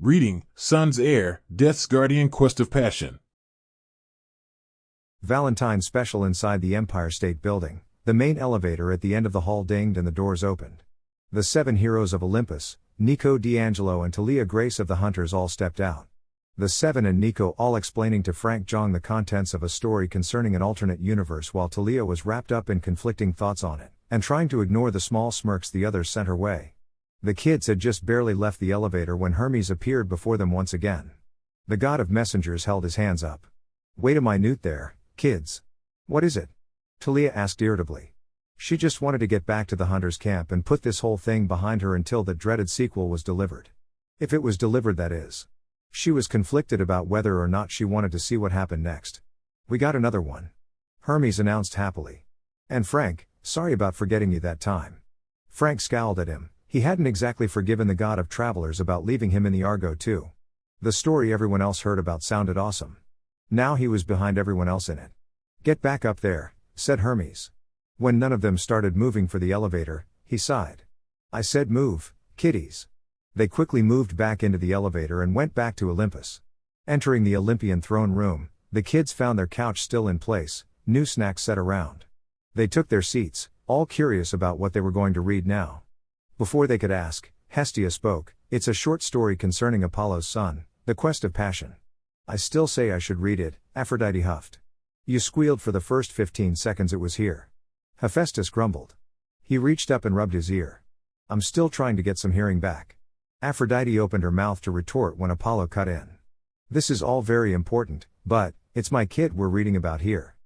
Reading, Sun's Heir, Death's Guardian Quest of Passion. Valentine special inside the Empire State Building. The main elevator at the end of the hall dinged and the doors opened. The 7 heroes of Olympus, Nico D'Angelo and Talia Grace of the Hunters all stepped out. The 7 and Nico all explaining to Frank Jong the contents of a story concerning an alternate universe while Talia was wrapped up in conflicting thoughts on it, and trying to ignore the small smirks the others sent her way. The kids had just barely left the elevator when Hermes appeared before them once again. The god of messengers held his hands up. "Wait a minute there, kids. What is it?" Talia asked irritably. She just wanted to get back to the Hunters' camp and put this whole thing behind her until that dreaded sequel was delivered. If it was delivered, that is. She was conflicted about whether or not she wanted to see what happened next. "We got another one," Hermes announced happily. "And Frank, sorry about forgetting you that time." Frank scowled at him. He hadn't exactly forgiven the god of travelers about leaving him in the Argo too. The story everyone else heard about sounded awesome. Now he was behind everyone else in it. "Get back up there," said Hermes. When none of them started moving for the elevator, he sighed. "I said move, kiddies." They quickly moved back into the elevator and went back to Olympus. Entering the Olympian throne room, the kids found their couch still in place, new snacks set around. They took their seats, all curious about what they were going to read now. Before they could ask, Hestia spoke. "It's a short story concerning Apollo's son, the quest of passion." "I still say I should read it," Aphrodite huffed. "You squealed for the first 15 seconds it was here." Hephaestus grumbled. He reached up and rubbed his ear. "I'm still trying to get some hearing back." Aphrodite opened her mouth to retort when Apollo cut in. "This is all very important, but it's my kid we're reading about here.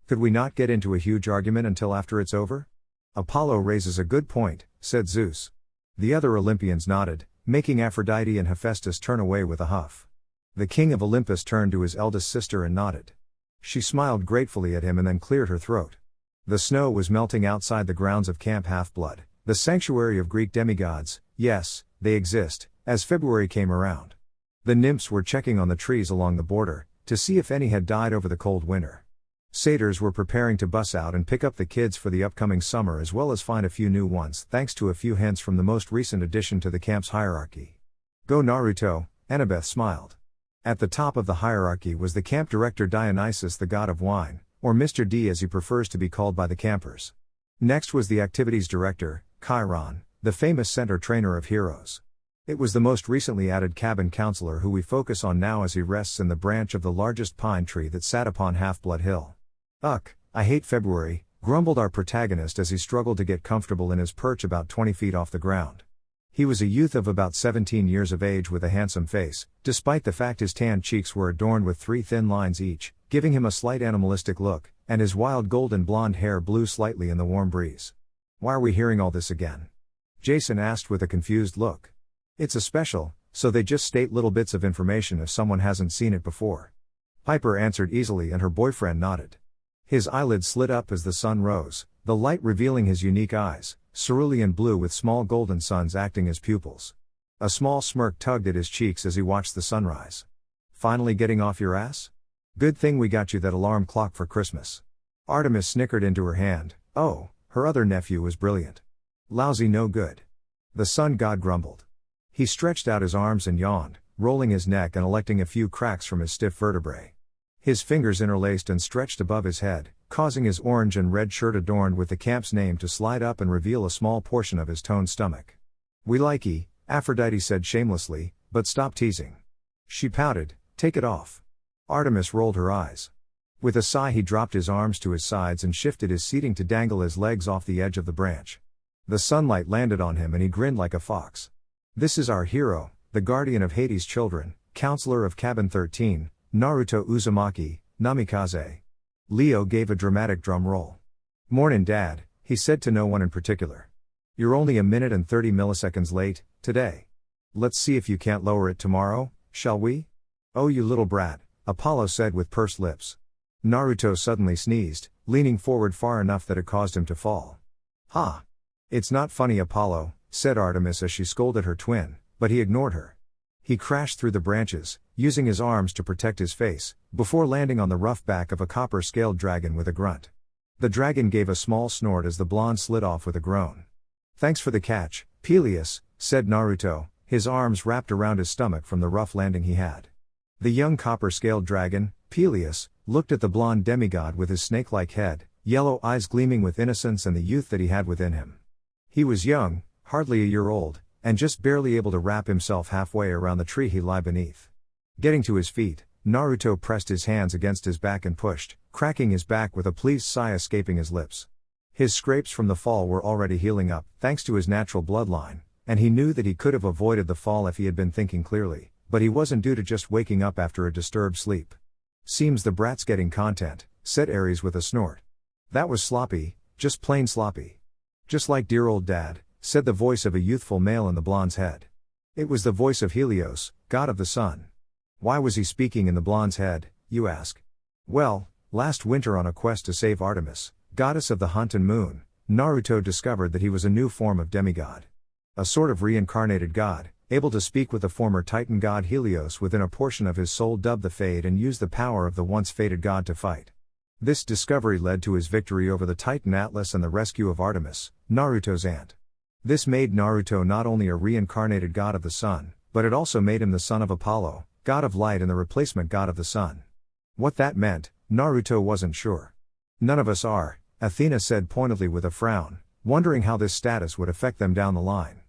Could we not get into a huge argument until after it's over?" "Apollo raises a good point," said Zeus. The other Olympians nodded, making Aphrodite and Hephaestus turn away with a huff. The king of Olympus turned to his eldest sister and nodded. She smiled gratefully at him and then cleared her throat. The snow was melting outside the grounds of Camp Half-Blood, the sanctuary of Greek demigods. Yes, they exist, as February came around. The nymphs were checking on the trees along the border, to see if any had died over the cold winter. Satyrs were preparing to bus out and pick up the kids for the upcoming summer as well as find a few new ones thanks to a few hints from the most recent addition to the camp's hierarchy. "Go Naruto," Annabeth smiled. At the top of the hierarchy was the camp director Dionysus, the god of wine, or Mr. D as he prefers to be called by the campers. Next was the activities director, Chiron, the famous center trainer of heroes. It was the most recently added cabin counselor who we focus on now as he rests in the branch of the largest pine tree that sat upon Half-Blood Hill. "Ugh, I hate February," grumbled our protagonist as he struggled to get comfortable in his perch about 20 feet off the ground. He was a youth of about 17 years of age with a handsome face, despite the fact his tan cheeks were adorned with 3 thin lines each, giving him a slight animalistic look, and his wild golden blonde hair blew slightly in the warm breeze. "Why are we hearing all this again?" Jason asked with a confused look. "It's a special, so they just state little bits of information if someone hasn't seen it before." Piper answered easily and her boyfriend nodded. His eyelids slid up as the sun rose, the light revealing his unique eyes, cerulean blue with small golden suns acting as pupils. A small smirk tugged at his cheeks as he watched the sunrise. "Finally getting off your ass? Good thing we got you that alarm clock for Christmas." Artemis snickered into her hand. Oh, her other nephew was brilliant. "Lousy no good." The sun god grumbled. He stretched out his arms and yawned, rolling his neck and electing a few cracks from his stiff vertebrae. His fingers interlaced and stretched above his head, causing his orange and red shirt adorned with the camp's name to slide up and reveal a small portion of his toned stomach. "We like ye," Aphrodite said shamelessly, "but stop teasing." She pouted, "Take it off." Artemis rolled her eyes. With a sigh he dropped his arms to his sides and shifted his seating to dangle his legs off the edge of the branch. The sunlight landed on him and he grinned like a fox. "This is our hero, the guardian of Hades' children, counselor of Cabin 13, Naruto Uzumaki, Namikaze." Leo gave a dramatic drum roll. "Mornin' Dad," he said to no one in particular. "You're only a minute and 30 milliseconds late, today. Let's see if you can't lower it tomorrow, shall we?" "Oh you little brat," Apollo said with pursed lips. Naruto suddenly sneezed, leaning forward far enough that it caused him to fall. "Ha! It's not funny Apollo," said Artemis as she scolded her twin, but he ignored her. He crashed through the branches, using his arms to protect his face, before landing on the rough back of a copper-scaled dragon with a grunt. The dragon gave a small snort as the blonde slid off with a groan. "Thanks for the catch, Peleus," said Naruto, his arms wrapped around his stomach from the rough landing he had. The young copper-scaled dragon, Peleus, looked at the blonde demigod with his snake-like head, yellow eyes gleaming with innocence and the youth that he had within him. He was young, hardly a year old, and just barely able to wrap himself halfway around the tree he lay beneath. Getting to his feet, Naruto pressed his hands against his back and pushed, cracking his back with a pleased sigh escaping his lips. His scrapes from the fall were already healing up, thanks to his natural bloodline, and he knew that he could have avoided the fall if he had been thinking clearly, but he wasn't due to just waking up after a disturbed sleep. "Seems the brat's getting content," said Ares with a snort. "That was sloppy, just plain sloppy." "Just like dear old dad," said the voice of a youthful male in the blonde's head. It was the voice of Helios, god of the sun. Why was he speaking in the blonde's head, you ask? Well, last winter on a quest to save Artemis, goddess of the hunt and moon, Naruto discovered that he was a new form of demigod. A sort of reincarnated god, able to speak with the former Titan god Helios within a portion of his soul dubbed the Fade and use the power of the once fated god to fight. This discovery led to his victory over the Titan Atlas and the rescue of Artemis, Naruto's aunt. This made Naruto not only a reincarnated god of the sun, but it also made him the son of Apollo, god of light and the replacement god of the sun. What that meant, Naruto wasn't sure. "None of us are," Athena said pointedly with a frown, wondering how this status would affect them down the line.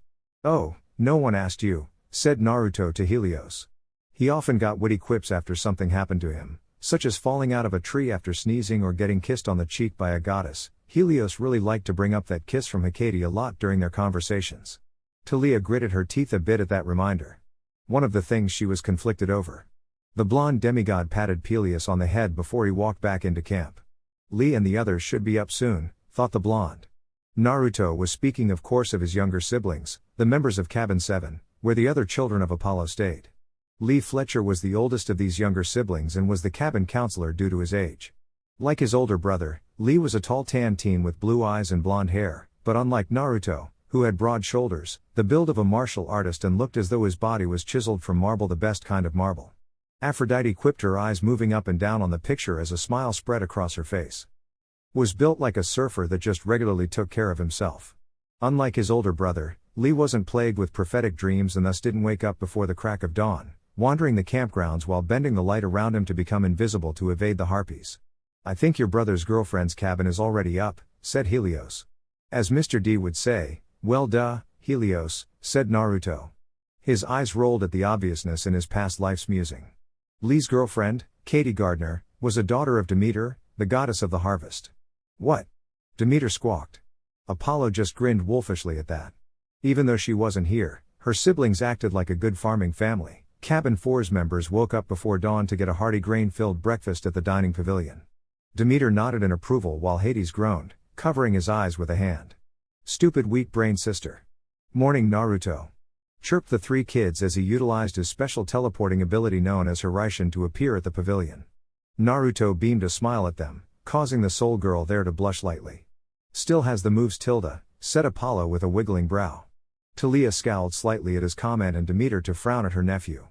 "Oh, no one asked you," said Naruto to Helios. He often got witty quips after something happened to him, such as falling out of a tree after sneezing or getting kissed on the cheek by a goddess. Helios really liked to bring up that kiss from Hecate a lot during their conversations. Talia gritted her teeth a bit at that reminder. One of the things she was conflicted over. The blonde demigod patted Peleus on the head before he walked back into camp. Lee and the others should be up soon, thought the blonde. Naruto was speaking of course of his younger siblings, the members of Cabin 7, where the other children of Apollo stayed. Lee Fletcher was the oldest of these younger siblings and was the cabin counselor due to his age. Like his older brother, Lee was a tall tan teen with blue eyes and blonde hair, but unlike Naruto, who had broad shoulders, the build of a martial artist and looked as though his body was chiseled from marble, the best kind of marble. Aphrodite quipped, her eyes moving up and down on the picture as a smile spread across her face. Was built like a surfer that just regularly took care of himself. Unlike his older brother, Lee wasn't plagued with prophetic dreams and thus didn't wake up before the crack of dawn, wandering the campgrounds while bending the light around him to become invisible to evade the harpies. "I think your brother's girlfriend's cabin is already up," said Helios. As Mr. D would say, "Well duh, Helios," said Naruto. His eyes rolled at the obviousness in his past life's musing. Lee's girlfriend, Katie Gardner, was a daughter of Demeter, the goddess of the harvest. "What?" Demeter squawked. Apollo just grinned wolfishly at that. Even though she wasn't here, her siblings acted like a good farming family. Cabin 4's members woke up before dawn to get a hearty grain-filled breakfast at the dining pavilion. Demeter nodded in approval while Hades groaned, covering his eyes with a hand. "Stupid weak-brained sister." "Morning, Naruto," chirped the three kids as he utilized his special teleporting ability known as Heir to appear at the pavilion. Naruto beamed a smile at them, causing the soul girl there to blush lightly. "Still has the moves Tilda," said Apollo with a wiggling brow. Talia scowled slightly at his comment and Demeter to frown at her nephew.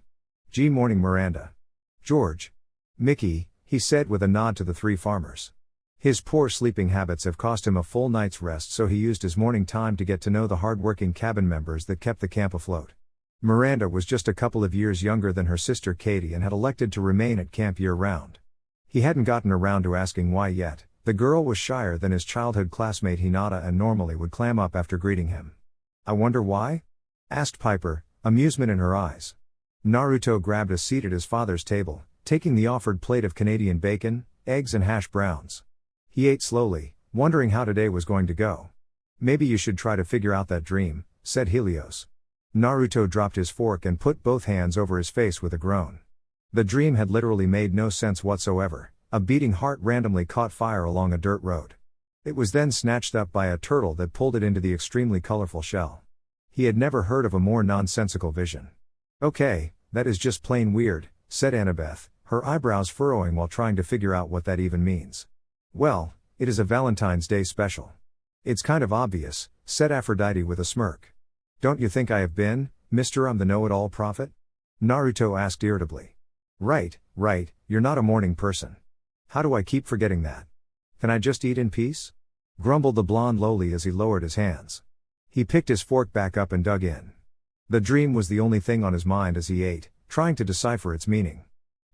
Morning Miranda." "George." "Mickey," he said with a nod to the three farmers. His poor sleeping habits have cost him a full night's rest, so he used his morning time to get to know the hard-working cabin members that kept the camp afloat. Miranda was just a couple of years younger than her sister Katie and had elected to remain at camp year-round. He hadn't gotten around to asking why yet. The girl was shyer than his childhood classmate Hinata and normally would clam up after greeting him. "I wonder why?" asked Piper, amusement in her eyes. Naruto grabbed a seat at his father's table, taking the offered plate of Canadian bacon, eggs and hash browns. He ate slowly, wondering how today was going to go. "Maybe you should try to figure out that dream," said Helios. Naruto dropped his fork and put both hands over his face with a groan. The dream had literally made no sense whatsoever. A beating heart randomly caught fire along a dirt road. It was then snatched up by a turtle that pulled it into the extremely colorful shell. He had never heard of a more nonsensical vision. "Okay, that is just plain weird," said Annabeth, her eyebrows furrowing while trying to figure out what that even means. "Well, it is a Valentine's Day special." "It's kind of obvious," said Aphrodite with a smirk. "Don't you think I have been, Mr. I'm the know-it-all prophet?" Naruto asked irritably. Right, you're not a morning person." "How do I keep forgetting that? Can I just eat in peace?" grumbled the blonde lowly as he lowered his hands. He picked his fork back up and dug in. The dream was the only thing on his mind as he ate, trying to decipher its meaning.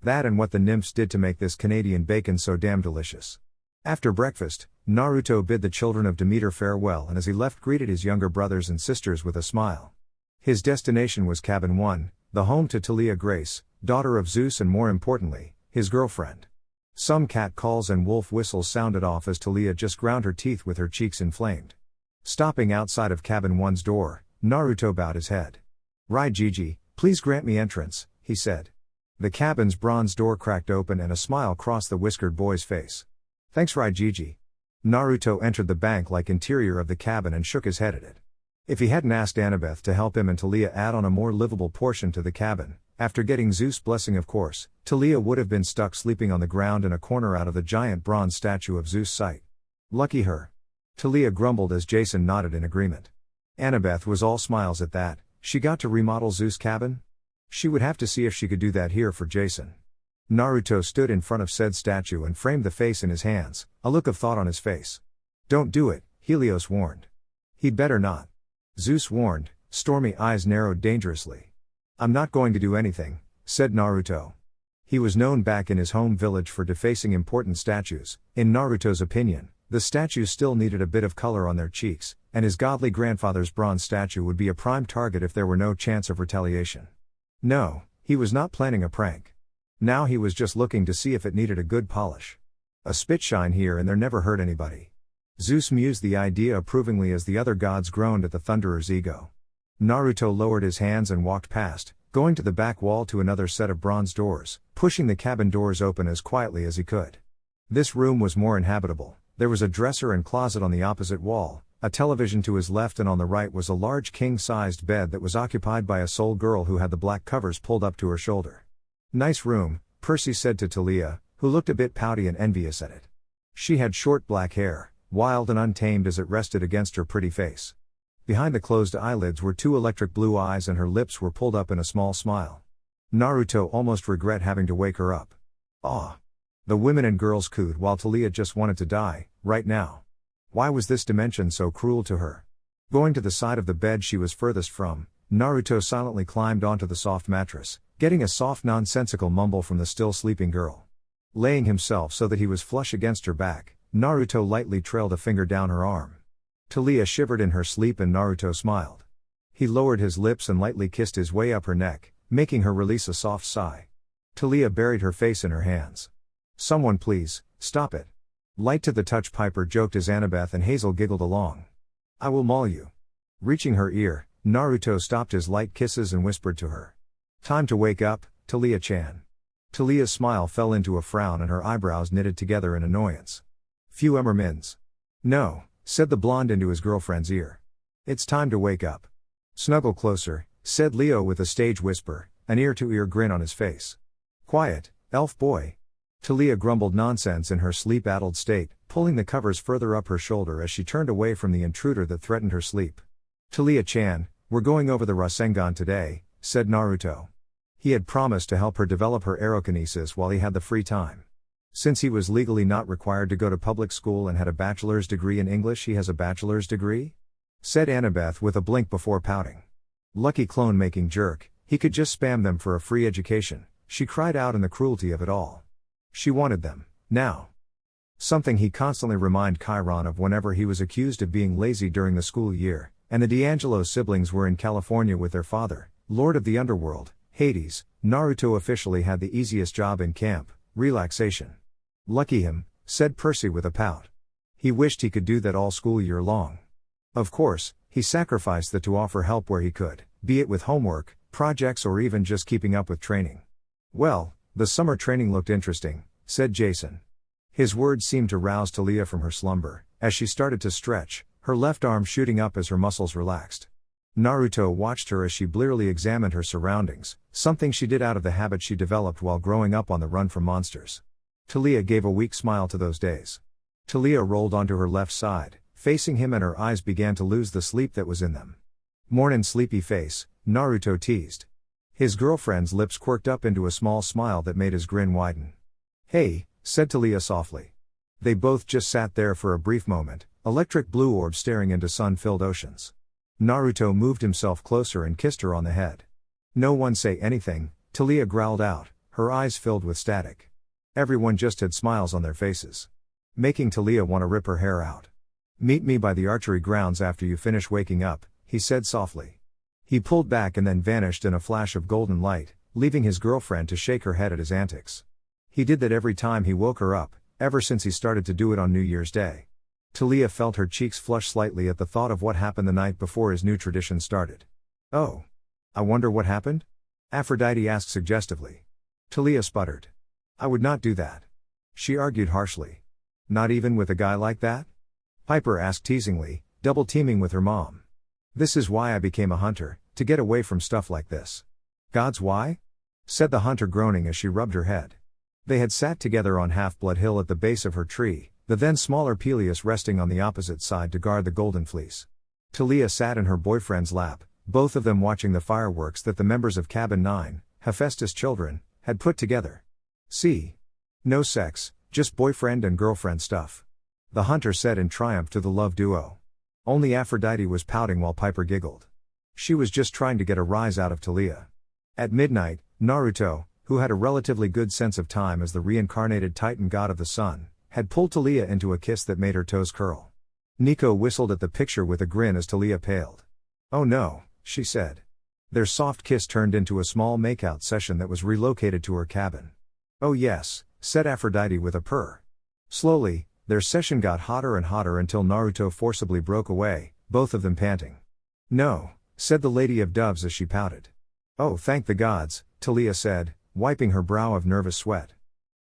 That and what the nymphs did to make this Canadian bacon so damn delicious. After breakfast, Naruto bid the children of Demeter farewell and as he left greeted his younger brothers and sisters with a smile. His destination was Cabin 1, the home to Talia Grace, daughter of Zeus and more importantly, his girlfriend. Some cat calls and wolf whistles sounded off as Talia just ground her teeth with her cheeks inflamed. Stopping outside of Cabin 1's door, Naruto bowed his head. "Rai Gigi, please grant me entrance," he said. The cabin's bronze door cracked open and a smile crossed the whiskered boy's face. "Thanks Rai Gigi." Naruto entered the bank-like interior of the cabin and shook his head at it. If he hadn't asked Annabeth to help him and Talia add on a more livable portion to the cabin, after getting Zeus' blessing of course, Talia would have been stuck sleeping on the ground in a corner out of the giant bronze statue of Zeus' sight. Lucky her. Talia grumbled as Jason nodded in agreement. Annabeth was all smiles at that. She got to remodel Zeus' cabin? She would have to see if she could do that here for Jason. Naruto stood in front of said statue and framed the face in his hands, a look of thought on his face. "Don't do it," Helios warned. "He'd better not." Zeus warned, stormy eyes narrowed dangerously. "I'm not going to do anything," said Naruto. He was known back in his home village for defacing important statues. In Naruto's opinion, the statues still needed a bit of color on their cheeks, and his godly grandfather's bronze statue would be a prime target if there were no chance of retaliation. No, he was not planning a prank. Now he was just looking to see if it needed a good polish. A spitshine here and there never hurt anybody. Zeus mused the idea approvingly as the other gods groaned at the Thunderer's ego. Naruto lowered his hands and walked past, going to the back wall to another set of bronze doors, pushing the cabin doors open as quietly as he could. This room was more inhabitable. There was a dresser and closet on the opposite wall, a television to his left, and on the right was a large king-sized bed that was occupied by a soul girl who had the black covers pulled up to her shoulder. "Nice room," Percy said to Talia, who looked a bit pouty and envious at it. She had short black hair, wild and untamed as it rested against her pretty face. Behind the closed eyelids were two electric blue eyes and her lips were pulled up in a small smile. Naruto almost regret having to wake her up. Ah! The women and girls cooed while Talia just wanted to die, right now. Why was this dimension so cruel to her? Going to the side of the bed she was furthest from, Naruto silently climbed onto the soft mattress, getting a soft nonsensical mumble from the still sleeping girl. Laying himself so that he was flush against her back, Naruto lightly trailed a finger down her arm. Talia shivered in her sleep and Naruto smiled. He lowered his lips and lightly kissed his way up her neck, making her release a soft sigh. Talia buried her face in her hands. "Someone please, stop it." Light to the touch, Piper joked as Annabeth and Hazel giggled along. "I will maul you." Reaching her ear, Naruto stopped his light kisses and whispered to her. "Time to wake up, Talia-chan." Talia's smile fell into a frown and her eyebrows knitted together in annoyance. "Few Emmermins." "No," said the blonde into his girlfriend's ear. "It's time to wake up." "Snuggle closer," said Leo with a stage whisper, an ear-to-ear grin on his face. "Quiet, elf boy." Talia grumbled nonsense in her sleep-addled state, pulling the covers further up her shoulder as she turned away from the intruder that threatened her sleep. "Talia-chan, we're going over the Rasengan today," said Naruto. He had promised to help her develop her aerokinesis while he had the free time. Since he was legally not required to go to public school and had a bachelor's degree in English, he has a bachelor's degree? Said Annabeth with a blink before pouting. Lucky clone-making jerk, he could just spam them for a free education, she cried out in the cruelty of it all. She wanted them, now. Something he constantly reminded Chiron of whenever he was accused of being lazy during the school year, and the D'Angelo siblings were in California with their father, Lord of the Underworld, Hades. Naruto officially had the easiest job in camp, relaxation. Lucky him, said Percy with a pout. He wished he could do that all school year long. Of course, he sacrificed that to offer help where he could, be it with homework, projects or even just keeping up with training. Well, the summer training looked interesting, said Jason. His words seemed to rouse Talia from her slumber, as she started to stretch, her left arm shooting up as her muscles relaxed. Naruto watched her as she blearily examined her surroundings, something she did out of the habit she developed while growing up on the run from monsters. Talia gave a weak smile to those days. Talia rolled onto her left side, facing him, and her eyes began to lose the sleep that was in them. "Mornin' sleepy face," Naruto teased. His girlfriend's lips quirked up into a small smile that made his grin widen. "Hey," said Talia softly. They both just sat there for a brief moment, electric blue orbs staring into sun-filled oceans. Naruto moved himself closer and kissed her on the head. No one say anything, Talia growled out, her eyes filled with static. Everyone just had smiles on their faces, making Talia want to rip her hair out. Meet me by the archery grounds after you finish waking up, he said softly. He pulled back and then vanished in a flash of golden light, leaving his girlfriend to shake her head at his antics. He did that every time he woke her up, ever since he started to do it on New Year's Day. Talia felt her cheeks flush slightly at the thought of what happened the night before his new tradition started. Oh. I wonder what happened? Aphrodite asked suggestively. Talia sputtered. I would not do that. She argued harshly. Not even with a guy like that? Piper asked teasingly, double teaming with her mom. This is why I became a hunter, to get away from stuff like this. God's why? Said the hunter groaning as she rubbed her head. They had sat together on Half-Blood Hill at the base of her tree, the then smaller Peleus resting on the opposite side to guard the golden fleece. Talia sat in her boyfriend's lap, both of them watching the fireworks that the members of Cabin 9, Hephaestus children, had put together. See? No sex, just boyfriend and girlfriend stuff. The hunter said in triumph to the love duo. Only Aphrodite was pouting while Piper giggled. She was just trying to get a rise out of Talia. At midnight, Naruto, who had a relatively good sense of time as the reincarnated Titan god of the sun, had pulled Talia into a kiss that made her toes curl. Nico whistled at the picture with a grin as Talia paled. Oh no, she said. Their soft kiss turned into a small makeout session that was relocated to her cabin. Oh yes, said Aphrodite with a purr. Slowly, their session got hotter and hotter until Naruto forcibly broke away, both of them panting. No, said the Lady of Doves as she pouted. Oh thank the gods, Talia said, wiping her brow of nervous sweat.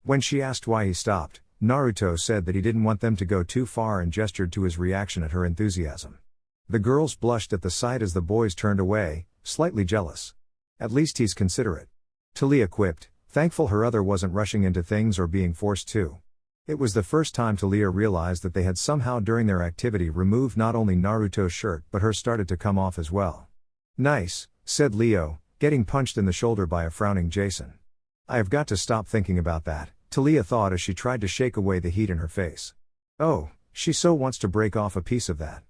When she asked why he stopped, Naruto said that he didn't want them to go too far and gestured to his reaction at her enthusiasm. The girls blushed at the sight as the boys turned away, slightly jealous. At least he's considerate. Talia quipped, thankful her other wasn't rushing into things or being forced to. It was the first time Talia realized that they had somehow during their activity removed not only Naruto's shirt but hers started to come off as well. Nice, said Leo, getting punched in the shoulder by a frowning Jason. I have got to stop thinking about that, Talia thought as she tried to shake away the heat in her face. Oh, she so wants to break off a piece of that.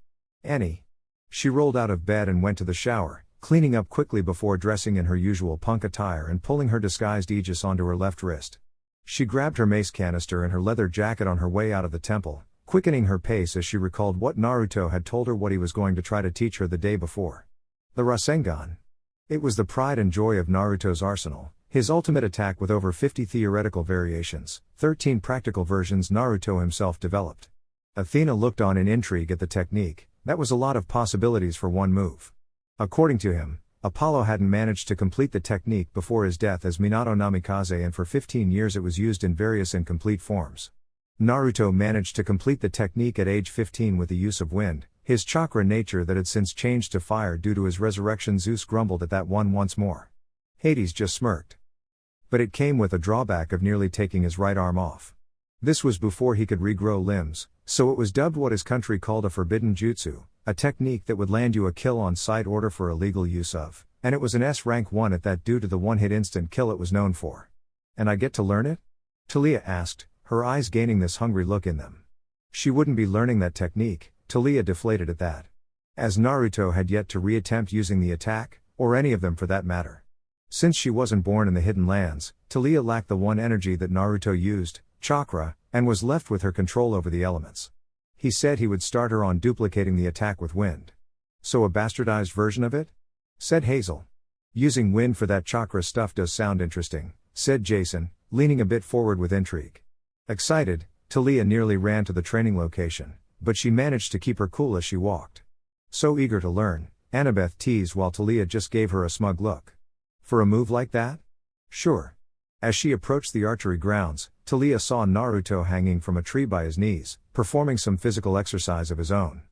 Annie. She rolled out of bed and went to the shower, cleaning up quickly before dressing in her usual punk attire and pulling her disguised aegis onto her left wrist. She grabbed her mace canister and her leather jacket on her way out of the temple, quickening her pace as she recalled what Naruto had told her what he was going to try to teach her the day before. The Rasengan. It was the pride and joy of Naruto's arsenal, his ultimate attack with over 50 theoretical variations, 13 practical versions Naruto himself developed. Athena looked on in intrigue at the technique. That was a lot of possibilities for one move. According to him, Apollo hadn't managed to complete the technique before his death as Minato Namikaze, and for 15 years it was used in various incomplete forms. Naruto managed to complete the technique at age 15 with the use of wind, his chakra nature that had since changed to fire due to his resurrection. Zeus grumbled at that one once more. Hades just smirked. But it came with a drawback of nearly taking his right arm off. This was before he could regrow limbs, so it was dubbed what his country called a forbidden jutsu, a technique that would land you a kill on sight order for illegal use of, and it was an S rank 1 at that due to the one-hit instant kill it was known for. And I get to learn it? Talia asked, her eyes gaining this hungry look in them. She wouldn't be learning that technique, Talia deflated at that. As Naruto had yet to reattempt using the attack, or any of them for that matter. Since she wasn't born in the Hidden Lands, Talia lacked the one energy that Naruto used, chakra, and was left with her control over the elements. He said he would start her on duplicating the attack with wind. So a bastardized version of it? Said Hazel. Using wind for that chakra stuff does sound interesting, said Jason, leaning a bit forward with intrigue. Excited, Talia nearly ran to the training location, but she managed to keep her cool as she walked. So eager to learn, Annabeth teased while Talia just gave her a smug look. For a move like that? Sure. As she approached the archery grounds, Talia saw Naruto hanging from a tree by his knees, performing some physical exercise of his own.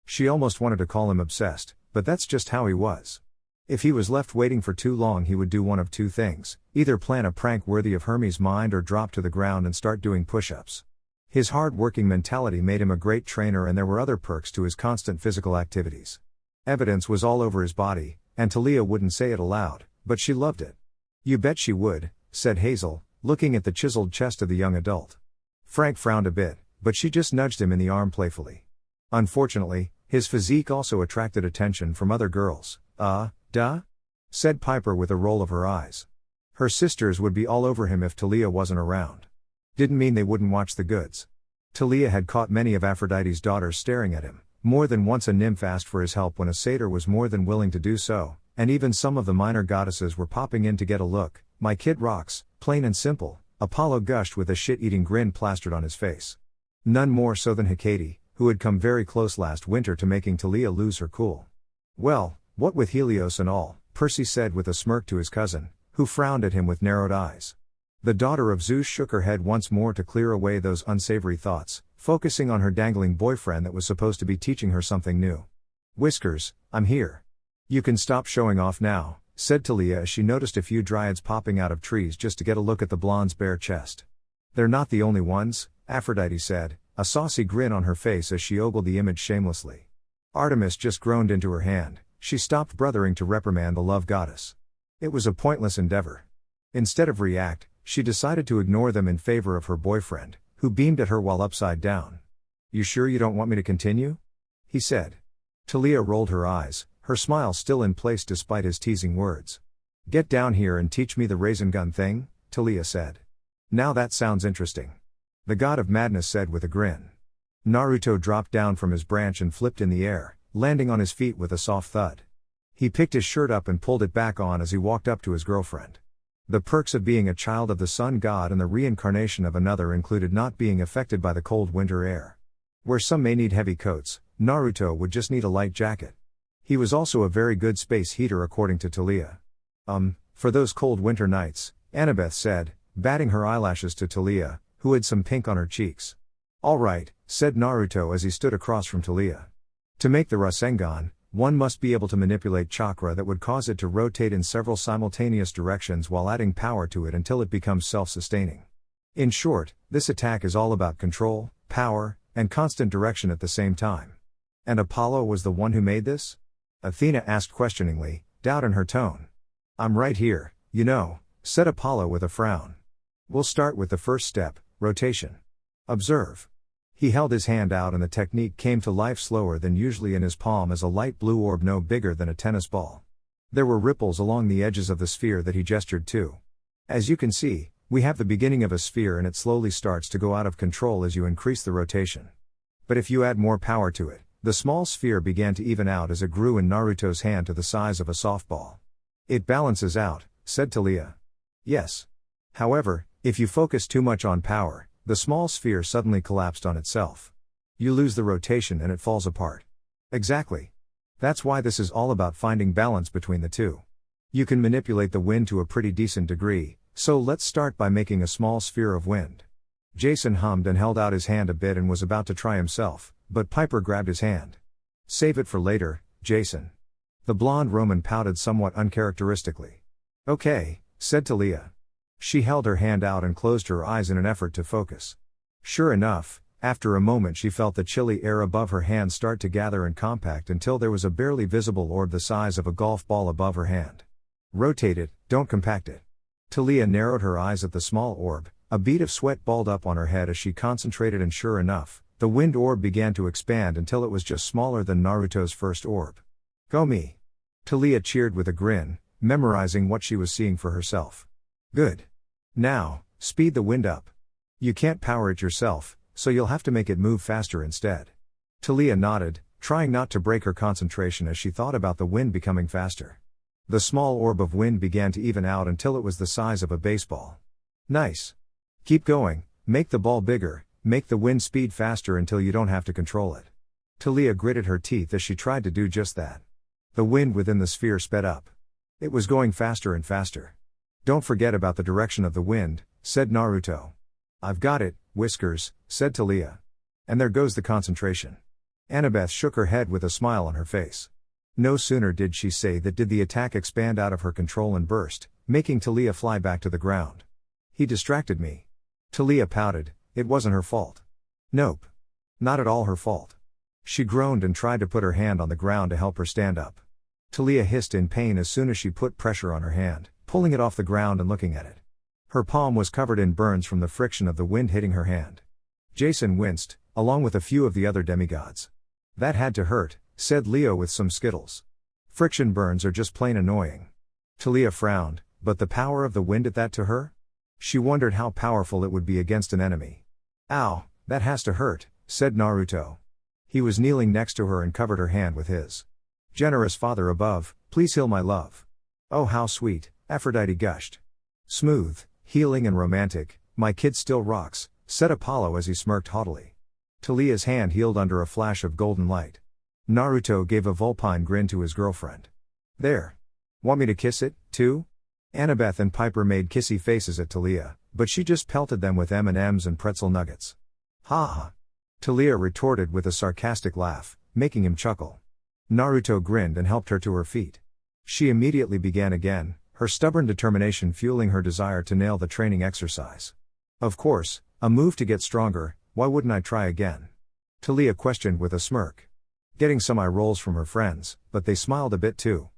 She almost wanted to call him obsessed, but that's just how he was. If he was left waiting for too long, he would do one of two things, either plan a prank worthy of Hermes' mind or drop to the ground and start doing push-ups. His hard-working mentality made him a great trainer, and there were other perks to his constant physical activities. Evidence was all over his body, and Talia wouldn't say it aloud, but she loved it. You bet she would, said Hazel, looking at the chiseled chest of the young adult. Frank frowned a bit, but she just nudged him in the arm playfully. Unfortunately, His physique also attracted attention from other girls. Duh? Said Piper with a roll of her eyes. Her sisters would be all over him if Talia wasn't around. Didn't mean they wouldn't watch the goods. Talia had caught many of Aphrodite's daughters staring at him. More than once a nymph asked for his help when a satyr was more than willing to do so, and even some of the minor goddesses were popping in to get a look. "My kid rocks, plain and simple," Apollo gushed with a shit-eating grin plastered on his face. None more so than Hecate, who had come very close last winter to making Talia lose her cool. "Well, what with Helios and all," Percy said with a smirk to his cousin, who frowned at him with narrowed eyes. The daughter of Zeus shook her head once more to clear away those unsavory thoughts, focusing on her dangling boyfriend that was supposed to be teaching her something new. "Whiskers, I'm here. You can stop showing off now," said Talia as she noticed a few dryads popping out of trees just to get a look at the blonde's bare chest. "They're not the only ones," Aphrodite said, a saucy grin on her face as she ogled the image shamelessly. Artemis just groaned into her hand. She stopped brothering to reprimand the love goddess. It was a pointless endeavor. Instead of react, she decided to ignore them in favor of her boyfriend, who beamed at her while upside down. "You sure you don't want me to continue?" he said. Talia rolled her eyes, her smile still in place despite his teasing words. "Get down here and teach me the raisin gun thing," Talia said. "Now that sounds interesting," the god of madness said with a grin. Naruto dropped down from his branch and flipped in the air, landing on his feet with a soft thud. He picked his shirt up and pulled it back on as he walked up to his girlfriend. The perks of being a child of the sun god and the reincarnation of another included not being affected by the cold winter air. Where some may need heavy coats, Naruto would just need a light jacket. He was also a very good space heater according to Talia. For those cold winter nights," Annabeth said, batting her eyelashes to Talia, who had some pink on her cheeks. "All right," said Naruto as he stood across from Talia. "To make the Rasengan, one must be able to manipulate chakra that would cause it to rotate in several simultaneous directions while adding power to it until it becomes self-sustaining. In short, this attack is all about control, power, and constant direction at the same time." "And Apollo was the one who made this?" Athena asked questioningly, doubt in her tone. "I'm right here, said Apollo with a frown. "We'll start with the first step, rotation. Observe." He held his hand out and the technique came to life slower than usually in his palm as a light blue orb no bigger than a tennis ball. There were ripples along the edges of the sphere that he gestured to. "As you can see, we have the beginning of a sphere and it slowly starts to go out of control as you increase the rotation. But if you add more power to it, the small sphere began to even out as it grew in Naruto's hand to the size of a softball." "It balances out," said Talia. "Yes. However, if you focus too much on power, the small sphere suddenly collapsed on itself. You lose the rotation and it falls apart." "Exactly. That's why this is all about finding balance between the two. You can manipulate the wind to a pretty decent degree, so let's start by making a small sphere of wind." Jason hummed and held out his hand a bit and was about to try himself, but Piper grabbed his hand. "Save it for later, Jason." The blonde Roman pouted somewhat uncharacteristically. "Okay," said Talia. She held her hand out and closed her eyes in an effort to focus. Sure enough, after a moment she felt the chilly air above her hand start to gather and compact until there was a barely visible orb the size of a golf ball above her hand. "Rotate it, don't compact it." Talia narrowed her eyes at the small orb, a bead of sweat balled up on her head as she concentrated and sure enough, the wind orb began to expand until it was just smaller than Naruto's first orb. "Go me!" Talia cheered with a grin, memorizing what she was seeing for herself. "Good. Now, speed the wind up. You can't power it yourself, so you'll have to make it move faster instead." Talia nodded, trying not to break her concentration as she thought about the wind becoming faster. The small orb of wind began to even out until it was the size of a baseball. "Nice. Keep going, make the ball bigger, make the wind speed faster until you don't have to control it." Talia gritted her teeth as she tried to do just that. The wind within the sphere sped up. It was going faster and faster. "Don't forget about the direction of the wind," said Naruto. "I've got it, Whiskers," said Talia. "And there goes the concentration." Annabeth shook her head with a smile on her face. No sooner did she say that did the attack expand out of her control and burst, making Talia fly back to the ground. "He distracted me." Talia pouted, it wasn't her fault. Nope. Not at all her fault. She groaned and tried to put her hand on the ground to help her stand up. Talia hissed in pain as soon as she put pressure on her hand, pulling it off the ground and looking at it. Her palm was covered in burns from the friction of the wind hitting her hand. Jason winced, along with a few of the other demigods. That had to hurt, said Leo with some skittles. Friction burns are just plain annoying. Talia frowned, but the power of the wind at that to her? She wondered how powerful it would be against an enemy. Ow, that has to hurt, said Naruto. He was kneeling next to her and covered her hand with his. Generous father above, please heal my love. Oh how sweet, Aphrodite gushed. Smooth, healing and romantic, my kid still rocks, said Apollo as he smirked haughtily. Talia's hand healed under a flash of golden light. Naruto gave a vulpine grin to his girlfriend. There. Want me to kiss it, too? Annabeth and Piper made kissy faces at Talia, but she just pelted them with M&Ms and pretzel nuggets. Ha ha. Talia retorted with a sarcastic laugh, making him chuckle. Naruto grinned and helped her to her feet. She immediately began again, her stubborn determination fueling her desire to nail the training exercise. Of course, a move to get stronger, why wouldn't I try again? Talia questioned with a smirk. Getting some eye rolls from her friends, but they smiled a bit too.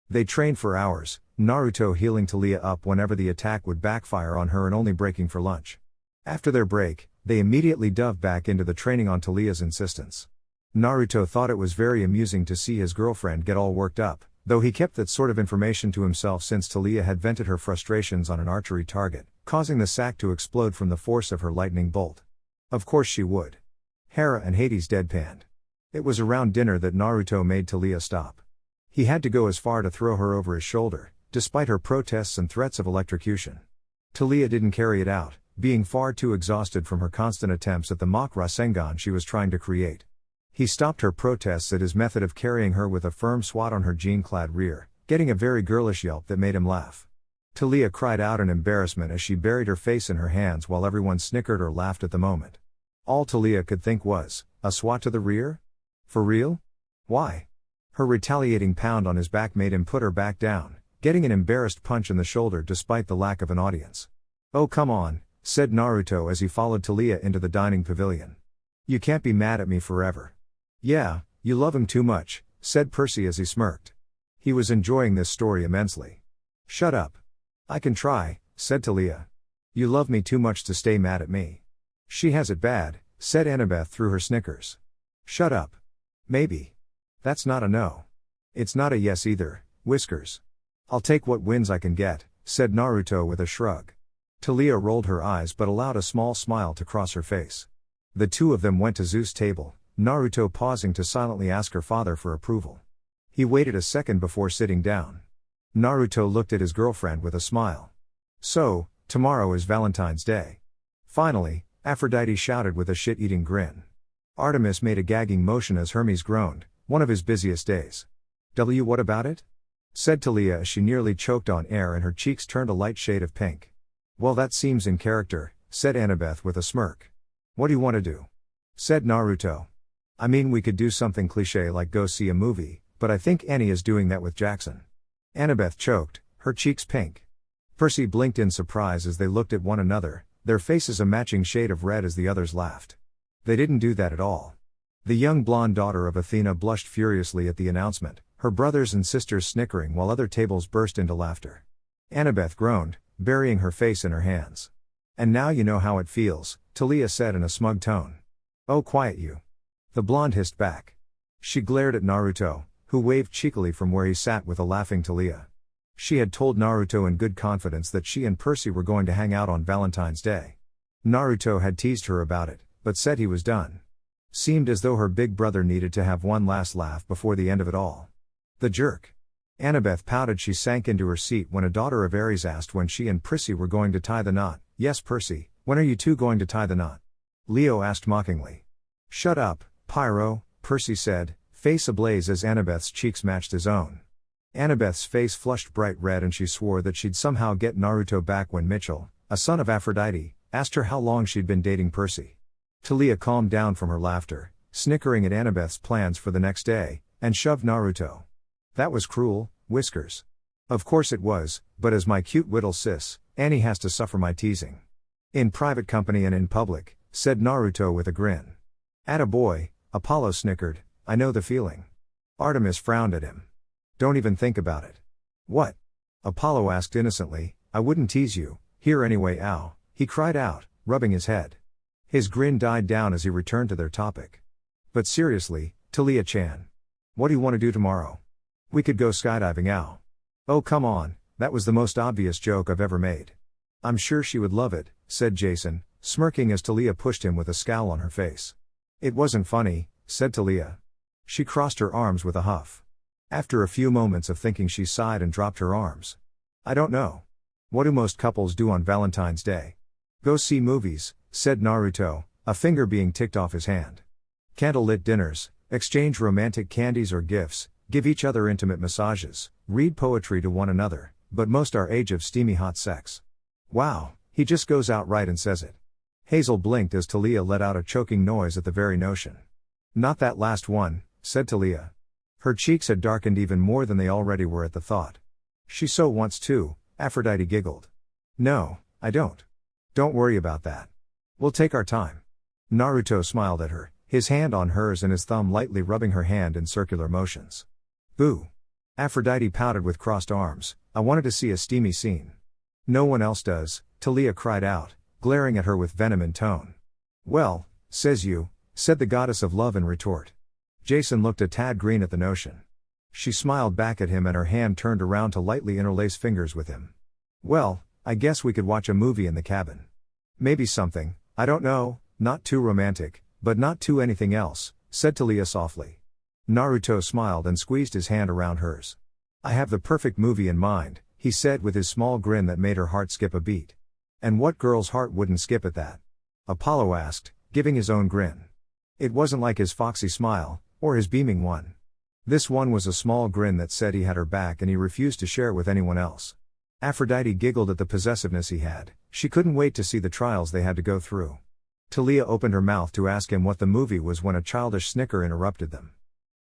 They trained for hours, Naruto healing Talia up whenever the attack would backfire on her and only breaking for lunch. After their break, they immediately dove back into the training on Talia's insistence. Naruto thought it was very amusing to see his girlfriend get all worked up, though he kept that sort of information to himself since Talia had vented her frustrations on an archery target, causing the sack to explode from the force of her lightning bolt. Of course she would. Hera and Hades deadpanned. It was around dinner that Naruto made Talia stop. He had to go as far to throw her over his shoulder, despite her protests and threats of electrocution. Talia didn't carry it out, being far too exhausted from her constant attempts at the mock Rasengan she was trying to create. He stopped her protests at his method of carrying her with a firm swat on her jean-clad rear, getting a very girlish yelp that made him laugh. Talia cried out in embarrassment as she buried her face in her hands while everyone snickered or laughed at the moment. All Talia could think was, a swat to the rear? For real? Why? Her retaliating pound on his back made him put her back down, getting an embarrassed punch in the shoulder despite the lack of an audience. Oh come on, said Naruto as he followed Talia into the dining pavilion. You can't be mad at me forever. Yeah, you love him too much, said Percy as he smirked. He was enjoying this story immensely. Shut up. I can try, said Talia. You love me too much to stay mad at me. She has it bad, said Annabeth through her snickers. Shut up. Maybe. That's not a no. It's not a yes either, Whiskers. I'll take what wins I can get, said Naruto with a shrug. Talia rolled her eyes but allowed a small smile to cross her face. The two of them went to Zeus' table, Naruto pausing to silently ask her father for approval. He waited a second before sitting down. Naruto looked at his girlfriend with a smile. So, tomorrow is Valentine's Day. Finally, Aphrodite shouted with a shit-eating grin. Artemis made a gagging motion as Hermes groaned, one of his busiest days. What about it? Said Talia as she nearly choked on air and her cheeks turned a light shade of pink. Well that seems in character, said Annabeth with a smirk. What do you want to do? Said Naruto. I mean we could do something cliché like go see a movie, but I think Annie is doing that with Jackson. Annabeth choked, her cheeks pink. Percy blinked in surprise as they looked at one another, their faces a matching shade of red as the others laughed. They didn't do that at all. The young blonde daughter of Athena blushed furiously at the announcement, her brothers and sisters snickering while other tables burst into laughter. Annabeth groaned, burying her face in her hands. And now you know how it feels, Talia said in a smug tone. Oh quiet you. The blonde hissed back. She glared at Naruto, who waved cheekily from where he sat with a laughing Talia. She had told Naruto in good confidence that she and Percy were going to hang out on Valentine's Day. Naruto had teased her about it, but said he was done. Seemed as though her big brother needed to have one last laugh before the end of it all. The jerk. Annabeth pouted. She sank into her seat when a daughter of Ares asked when she and Percy were going to tie the knot. Yes Percy, when are you two going to tie the knot? Leo asked mockingly. Shut up, Pyro, Percy said, face ablaze as Annabeth's cheeks matched his own. Annabeth's face flushed bright red and she swore that she'd somehow get Naruto back when Mitchell, a son of Aphrodite, asked her how long she'd been dating Percy. Talia calmed down from her laughter, snickering at Annabeth's plans for the next day, and shoved Naruto. That was cruel, Whiskers. Of course it was, but as my cute little sis, Annie has to suffer my teasing. In private company and in public, said Naruto with a grin. Atta boy, Apollo snickered, I know the feeling. Artemis frowned at him. Don't even think about it. What? Apollo asked innocently, I wouldn't tease you, here anyway ow, he cried out, rubbing his head. His grin died down as he returned to their topic. But seriously, Talia-chan. What do you want to do tomorrow? We could go skydiving, ow. Oh come on, that was the most obvious joke I've ever made. I'm sure she would love it, said Jason, smirking as Talia pushed him with a scowl on her face. It wasn't funny, said Talia. She crossed her arms with a huff. After a few moments of thinking she sighed and dropped her arms. I don't know. What do most couples do on Valentine's Day? Go see movies, said Naruto, a finger being ticked off his hand. Candlelit dinners, exchange romantic candies or gifts, give each other intimate massages, read poetry to one another, but most are age of steamy hot sex. Wow, he just goes outright and says it. Hazel blinked as Talia let out a choking noise at the very notion. Not that last one, said Talia. Her cheeks had darkened even more than they already were at the thought. She so wants to, Aphrodite giggled. No, I don't. Don't worry about that. We'll take our time. Naruto smiled at her, his hand on hers and his thumb lightly rubbing her hand in circular motions. Boo. Aphrodite pouted with crossed arms. I wanted to see a steamy scene. No one else does, Talia cried out, glaring at her with venom in tone. Well, says you, said the goddess of love in retort. Jason looked a tad green at the notion. She smiled back at him and her hand turned around to lightly interlace fingers with him. Well, I guess we could watch a movie in the cabin. Maybe something, I don't know, not too romantic, but not too anything else, said Talia softly. Naruto smiled and squeezed his hand around hers. I have the perfect movie in mind, he said with his small grin that made her heart skip a beat. And what girl's heart wouldn't skip at that? Apollo asked, giving his own grin. It wasn't like his foxy smile, or his beaming one. This one was a small grin that said he had her back and he refused to share it with anyone else. Aphrodite giggled at the possessiveness he had. She couldn't wait to see the trials they had to go through. Talia opened her mouth to ask him what the movie was when a childish snicker interrupted them.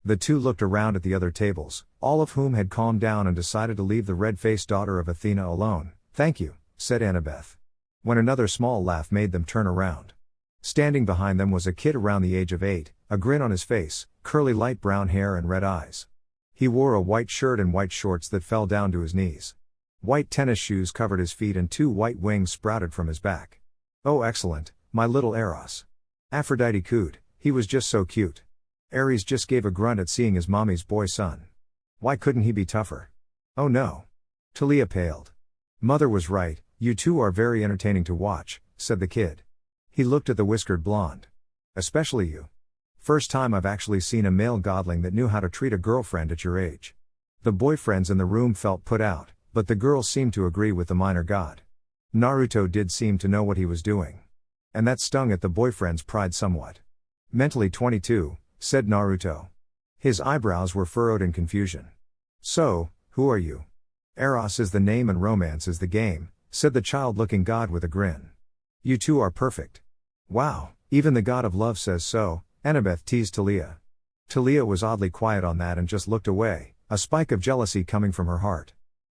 The two looked around at the other tables, all of whom had calmed down and decided to leave the red-faced daughter of Athena alone. Thank you, said Annabeth. When another small laugh made them turn around. Standing behind them was a kid around the age of 8, a grin on his face, curly light brown hair and red eyes. He wore a white shirt and white shorts that fell down to his knees. White tennis shoes covered his feet and 2 white wings sprouted from his back. Oh excellent, my little Eros. Aphrodite cooed, he was just so cute. Ares just gave a grunt at seeing his mommy's boy son. Why couldn't he be tougher? Oh no. Talia paled. Mother was right, you two are very entertaining to watch, said the kid. He looked at the whiskered blonde. Especially you. First time I've actually seen a male godling that knew how to treat a girlfriend at your age. The boyfriends in the room felt put out, but the girls seemed to agree with the minor god. Naruto did seem to know what he was doing. And that stung at the boyfriend's pride somewhat. Mentally 22, said Naruto. His eyebrows were furrowed in confusion. So, who are you? Eros is the name and romance is the game, said the child-looking god with a grin. You two are perfect. Wow, even the god of love says so, Annabeth teased Talia. Talia was oddly quiet on that and just looked away, a spike of jealousy coming from her heart.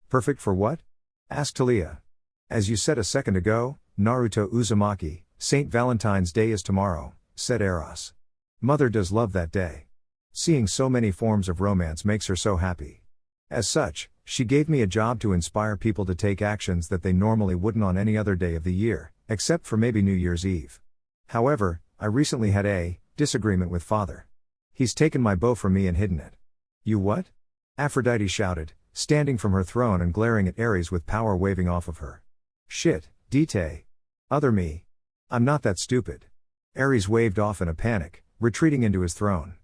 Perfect for what? Asked Talia. As you said a second ago, Naruto Uzumaki, St. Valentine's Day is tomorrow, said Eros. Mother does love that day. Seeing so many forms of romance makes her so happy. As such, she gave me a job to inspire people to take actions that they normally wouldn't on any other day of the year, except for maybe New Year's Eve. However, I recently had a disagreement with father. He's taken my bow from me and hidden it. You what? Aphrodite shouted, standing from her throne and glaring at Ares with power waving off of her. Shit, Dite. Other me. I'm not that stupid. Ares waved off in a panic, retreating into his throne.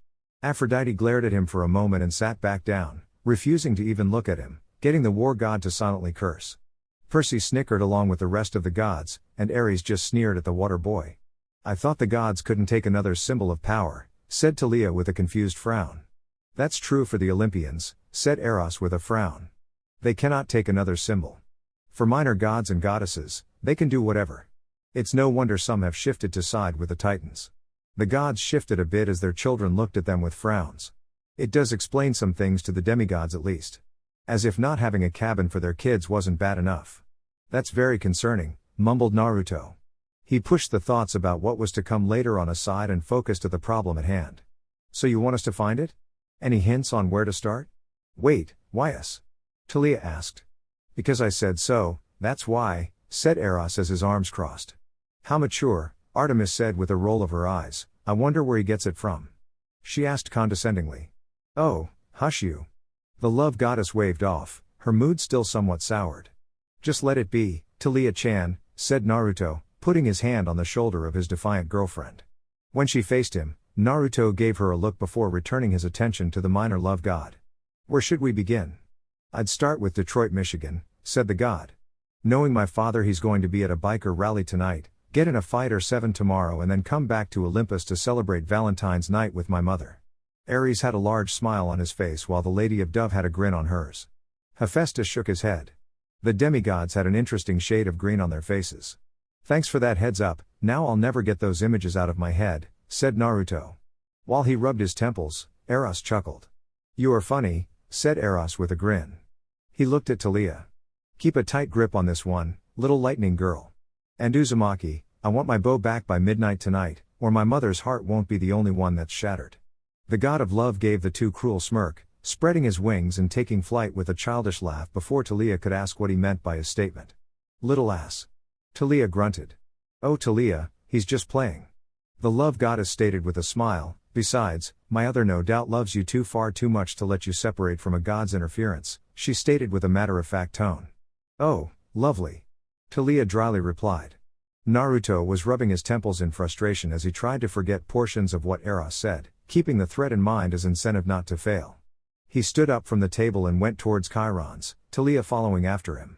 Aphrodite glared at him for a moment and sat back down, refusing to even look at him, getting the war god to silently curse. Percy snickered along with the rest of the gods, and Ares just sneered at the water boy. I thought the gods couldn't take another symbol of power, said Talia with a confused frown. That's true for the Olympians, said Eros with a frown. They cannot take another symbol. For minor gods and goddesses, they can do whatever. It's no wonder some have shifted to side with the Titans. The gods shifted a bit as their children looked at them with frowns. It does explain some things to the demigods at least. As if not having a cabin for their kids wasn't bad enough. That's very concerning, mumbled Naruto. He pushed the thoughts about what was to come later on aside and focused to the problem at hand. So you want us to find it? Any hints on where to start? Wait, why us? Talia asked. Because I said so, that's why, said Eros as his arms crossed. How mature, Artemis said with a roll of her eyes. I wonder where he gets it from. She asked condescendingly. Oh, hush you. The love goddess waved off, her mood still somewhat soured. Just let it be, Talia-chan, said Naruto, putting his hand on the shoulder of his defiant girlfriend. When she faced him, Naruto gave her a look before returning his attention to the minor love god. Where should we begin? I'd start with Detroit, Michigan, said the god. Knowing my father, he's going to be at a biker rally tonight, get in a fight or 7 tomorrow, and then come back to Olympus to celebrate Valentine's night with my mother. Ares had a large smile on his face while the Lady of Dove had a grin on hers. Hephaestus shook his head. The demigods had an interesting shade of green on their faces. Thanks for that heads up, now I'll never get those images out of my head, said Naruto. While he rubbed his temples, Eros chuckled. You are funny, said Eros with a grin. He looked at Talia. Keep a tight grip on this one, little lightning girl. And Uzumaki, I want my bow back by midnight tonight, or my mother's heart won't be the only one that's shattered. The god of love gave the too cruel smirk, spreading his wings and taking flight with a childish laugh before Talia could ask what he meant by his statement. Little ass. Talia grunted. Oh Talia, he's just playing. The love goddess stated with a smile, besides, my other no doubt loves you too far too much to let you separate from a god's interference, she stated with a matter-of-fact tone. Oh, lovely. Talia dryly replied. Naruto was rubbing his temples in frustration as he tried to forget portions of what Eros said, keeping the threat in mind as incentive not to fail. He stood up from the table and went towards Chiron's, Talia following after him.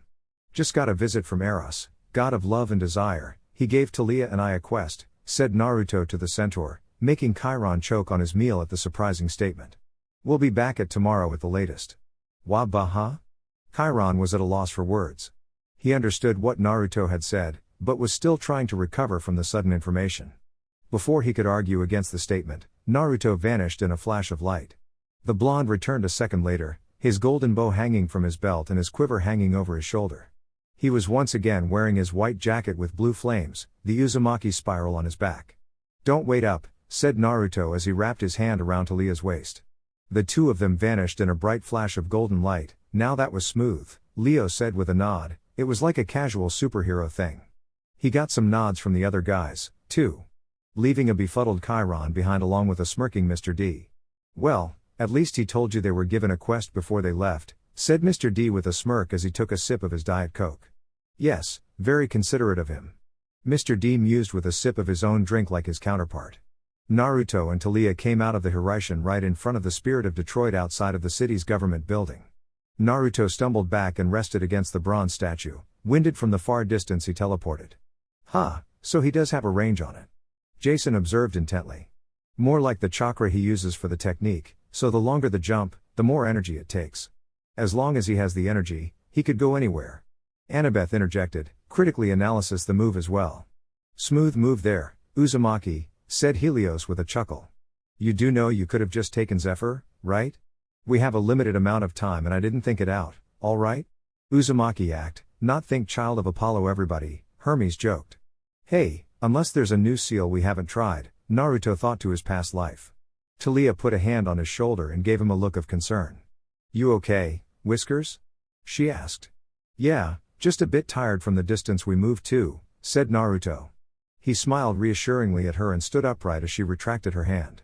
Just got a visit from Eros, god of love and desire, he gave Talia and I a quest, said Naruto to the centaur, making Chiron choke on his meal at the surprising statement. We'll be back at tomorrow at the latest. Wah-bah-huh? Chiron was at a loss for words. He understood what Naruto had said, but was still trying to recover from the sudden information. Before he could argue against the statement, Naruto vanished in a flash of light. The blonde returned a second later, his golden bow hanging from his belt and his quiver hanging over his shoulder. He was once again wearing his white jacket with blue flames, the Uzumaki spiral on his back. Don't wait up, said Naruto as he wrapped his hand around Talia's waist. The two of them vanished in a bright flash of golden light. Now that was smooth, Leo said with a nod, it was like a casual superhero thing. He got some nods from the other guys, too. Leaving a befuddled Chiron behind along with a smirking Mr. D. Well, at least he told you they were given a quest before they left, said Mr. D with a smirk as he took a sip of his Diet Coke. Yes, very considerate of him. Mr. D mused with a sip of his own drink like his counterpart. Naruto and Talia came out of the Hirishin right in front of the Spirit of Detroit outside of the city's government building. Naruto stumbled back and rested against the bronze statue. Winded from the far distance, he teleported. So he does have a range on it. Jason observed intently. More like the chakra he uses for the technique, so the longer the jump, the more energy it takes. As long as he has the energy, he could go anywhere. Annabeth interjected, critically analysis the move as well. Smooth move there, Uzumaki, said Helios with a chuckle. You do know you could have just taken Zephyr, right? We have a limited amount of time and I didn't think it out, alright? Uzumaki act, not think child of Apollo everybody, Hermes joked. Hey, unless there's a new seal we haven't tried, Naruto thought to his past life. Talia put a hand on his shoulder and gave him a look of concern. You okay, Whiskers? She asked. Yeah, just a bit tired from the distance we moved to, said Naruto. He smiled reassuringly at her and stood upright as she retracted her hand.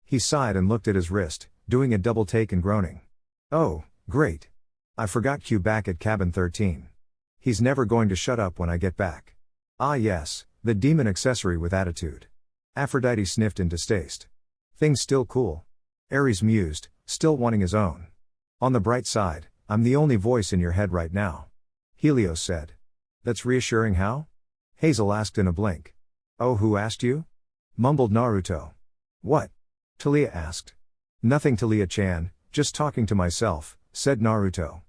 He sighed and looked at his wrist, doing a double take and groaning. Oh, great. I forgot Q back at cabin 13. He's never going to shut up when I get back. Ah yes, the demon accessory with attitude. Aphrodite sniffed in distaste. Things still cool. Ares mused, still wanting his own. On the bright side, I'm the only voice in your head right now. Helios said. That's reassuring how? Hazel asked in a blink. Oh, who asked you? Mumbled Naruto. What? Talia asked. Nothing, Talia-chan, just talking to myself, said Naruto.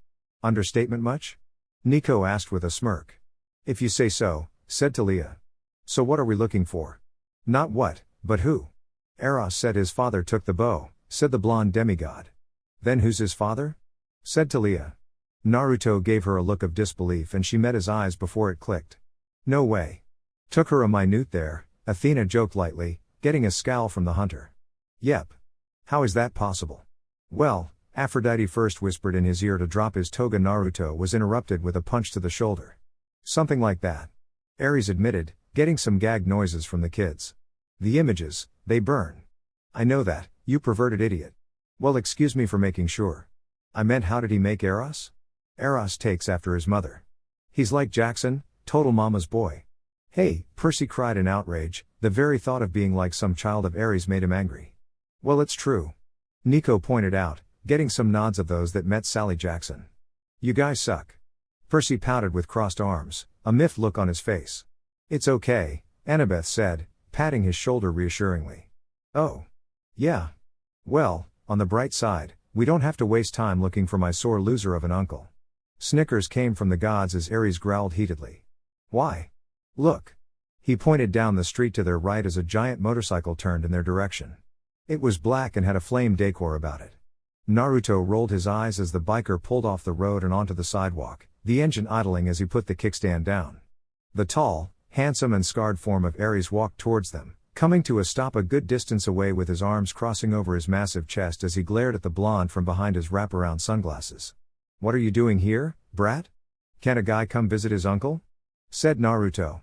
Understatement much? Nico asked with a smirk. If you say so, said Talia. So what are we looking for? Not what, but who? Eros said his father took the bow, said the blonde demigod. Then who's his father? Said Talia. Naruto gave her a look of disbelief and she met his eyes before it clicked. No way. Took her a minute there, Athena joked lightly, getting a scowl from the hunter. Yep. How is that possible? Well, Aphrodite first whispered in his ear to drop his toga. Naruto was interrupted with a punch to the shoulder. Something like that. Ares admitted, getting some gag noises from the kids. The images, they burn. I know that, You perverted idiot. Well, excuse me for making sure. I meant, how did he make Eros? Eros takes after his mother. He's like Jackson, total mama's boy. Hey, Percy cried in outrage, the very thought of being like some child of Ares made him angry. Well, it's true. Nico pointed out, getting some nods of those that met Sally Jackson. You guys suck. Percy pouted with crossed arms, a miffed look on his face. It's okay, Annabeth said, patting his shoulder reassuringly. Oh. Yeah. Well, on the bright side, we don't have to waste time looking for my sore loser of an uncle. Snickers came from the gods as Ares growled heatedly. Why? Look. He pointed down the street to their right as a giant motorcycle turned in their direction. It was black and had a flame decor about it. Naruto rolled his eyes as the biker pulled off the road and onto the sidewalk, the engine idling as he put the kickstand down. The tall, handsome and scarred form of Ares walked towards them, coming to a stop a good distance away with his arms crossing over his massive chest as he glared at the blonde from behind his wraparound sunglasses. What are you doing here, brat? Can a guy come visit his uncle? Said Naruto.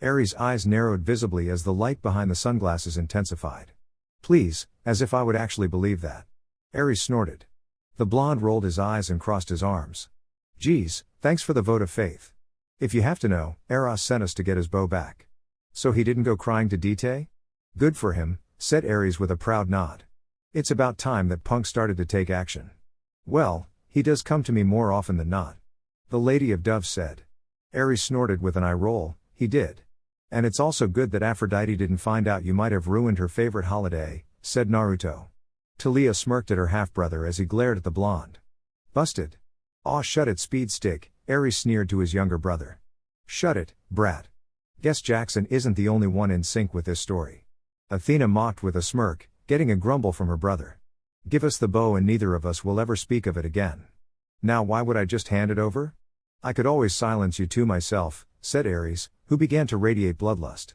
Ares' eyes narrowed visibly as the light behind the sunglasses intensified. Please, as if I would actually believe that. Ares snorted. The blonde rolled his eyes and crossed his arms. Geez, thanks for the vote of faith. If you have to know, Eros sent us to get his bow back. So he didn't go crying to Dite? Good for him, said Ares with a proud nod. It's about time that Punk started to take action. Well, he does come to me more often than not. The Lady of Doves said. Ares snorted with an eye roll, he did. And it's also good that Aphrodite didn't find out you might have ruined her favorite holiday, said Naruto. Talia smirked at her half-brother as he glared at the blonde. Busted. Aw, shut it, speed stick, Ares sneered to his younger brother. Shut it, brat. Guess Jackson isn't the only one in sync with this story. Athena mocked with a smirk, getting a grumble from her brother. Give us the bow and neither of us will ever speak of it again. Now why would I just hand it over? I could always silence you two myself, said Ares, who began to radiate bloodlust.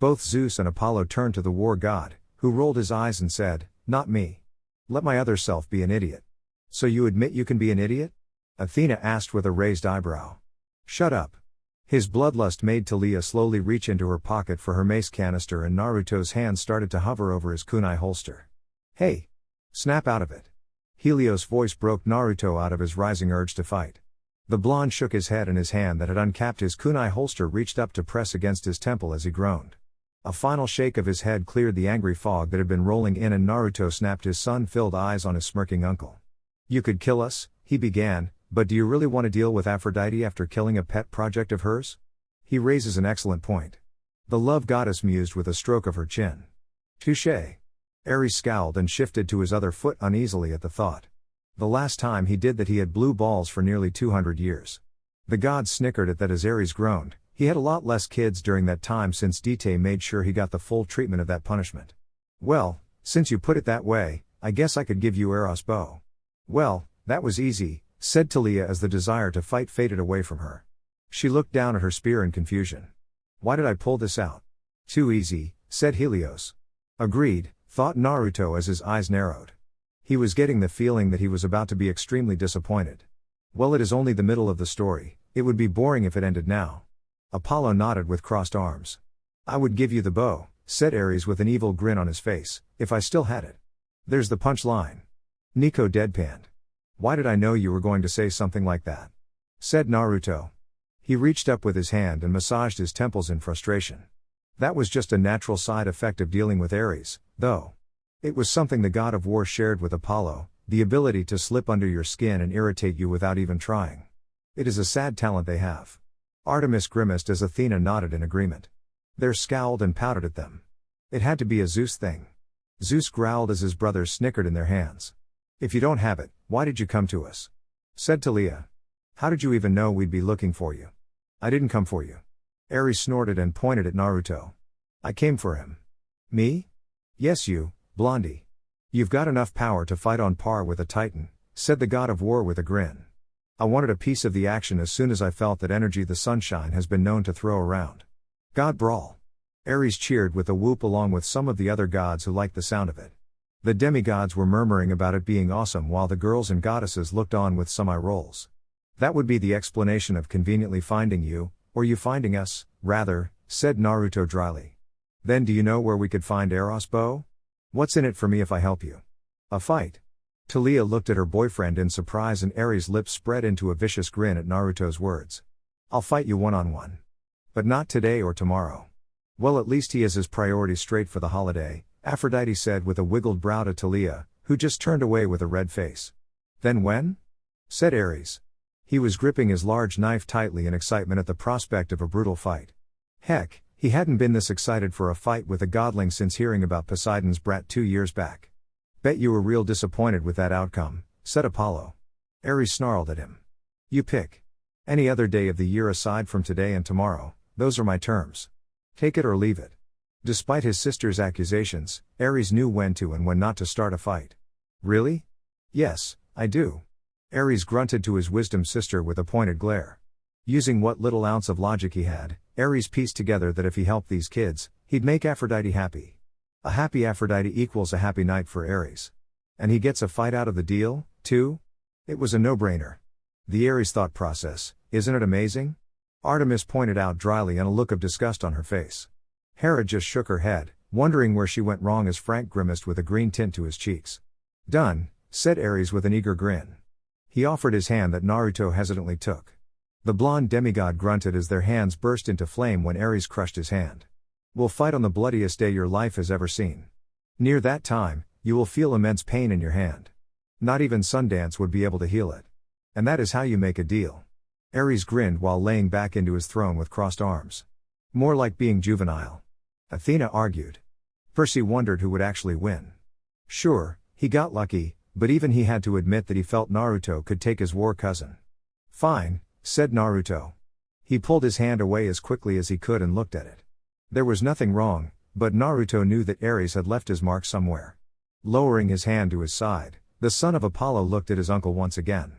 Both Zeus and Apollo turned to the war god, who rolled his eyes and said, not me. Let my other self be an idiot. So you admit you can be an idiot? Athena asked with a raised eyebrow. Shut up. His bloodlust made Talia slowly reach into her pocket for her mace canister and Naruto's hand started to hover over his kunai holster. Hey! Snap out of it. Helios' voice broke Naruto out of his rising urge to fight. The blonde shook his head and his hand that had uncapped his kunai holster reached up to press against his temple as he groaned. A final shake of his head cleared the angry fog that had been rolling in and Naruto snapped his sun-filled eyes on his smirking uncle. You could kill us, he began, but do you really want to deal with Aphrodite after killing a pet project of hers? He raises an excellent point. The love goddess mused with a stroke of her chin. Touché. Ares scowled and shifted to his other foot uneasily at the thought. The last time he did that he had blue balls for nearly 200 years. The gods snickered at that as Ares groaned. He had a lot less kids during that time since Dite made sure he got the full treatment of that punishment. Well, since you put it that way, I guess I could give you Eros' bow. Well, that was easy, said Talia as the desire to fight faded away from her. She looked down at her spear in confusion. Why did I pull this out? Too easy, said Helios. Agreed, thought Naruto as his eyes narrowed. He was getting the feeling that he was about to be extremely disappointed. Well, it is only the middle of the story, it would be boring if it ended now. Apollo nodded with crossed arms. I would give you the bow, said Ares with an evil grin on his face, if I still had it. There's the punch line. Nico deadpanned. Why did I know you were going to say something like that? Said Naruto. He reached up with his hand and massaged his temples in frustration. That was just a natural side effect of dealing with Ares, though. It was something the god of war shared with Apollo, the ability to slip under your skin and irritate you without even trying. It is a sad talent they have. Artemis grimaced as Athena nodded in agreement. They scowled and pouted at them. It had to be a Zeus thing. Zeus growled as his brothers snickered in their hands. If you don't have it, why did you come to us? Said Talia. How did you even know we'd be looking for you? I didn't come for you. Ares snorted and pointed at Naruto. I came for him. Me? Yes you, Blondie. You've got enough power to fight on par with a titan, said the god of war with a grin. I wanted a piece of the action as soon as I felt that energy the sunshine has been known to throw around. God brawl. Ares cheered with a whoop along with some of the other gods who liked the sound of it. The demigods were murmuring about it being awesome while the girls and goddesses looked on with some eye rolls. That would be the explanation of conveniently finding you, or you finding us, rather, said Naruto dryly. Then do you know where we could find Eros' bow? What's in it for me if I help you? A fight. Talia looked at her boyfriend in surprise and Eri's lips spread into a vicious grin at Naruto's words. I'll fight you one-on-one. But not today or tomorrow. Well, at least he has his priorities straight for the holiday, Aphrodite said with a wiggled brow to Talia, who just turned away with a red face. Then when? Said Ares. He was gripping his large knife tightly in excitement at the prospect of a brutal fight. Heck, he hadn't been this excited for a fight with a godling since hearing about Poseidon's brat 2 years back. Bet you were real disappointed with that outcome, said Apollo. Ares snarled at him. You pick. Any other day of the year aside from today and tomorrow, those are my terms. Take it or leave it. Despite his sister's accusations, Ares knew when to and when not to start a fight. Really? Yes, I do. Ares grunted to his wisdom sister with a pointed glare. Using what little ounce of logic he had, Ares pieced together that if he helped these kids, he'd make Aphrodite happy. A happy Aphrodite equals a happy night for Ares. And he gets a fight out of the deal, too? It was a no-brainer. The Ares thought process, isn't it amazing? Artemis pointed out dryly and a look of disgust on her face. Hera just shook her head, wondering where she went wrong as Frank grimaced with a green tint to his cheeks. Done, said Ares with an eager grin. He offered his hand that Naruto hesitantly took. The blonde demigod grunted as their hands burst into flame when Ares crushed his hand. We'll fight on the bloodiest day your life has ever seen. Near that time, you will feel immense pain in your hand. Not even Sundance would be able to heal it. And that is how you make a deal. Ares grinned while laying back into his throne with crossed arms. More like being juvenile. Athena argued. Percy wondered who would actually win. Sure, he got lucky, but even he had to admit that he felt Naruto could take his war cousin. Fine, said Naruto. He pulled his hand away as quickly as he could and looked at it. There was nothing wrong, but Naruto knew that Ares had left his mark somewhere. Lowering his hand to his side, the son of Apollo looked at his uncle once again.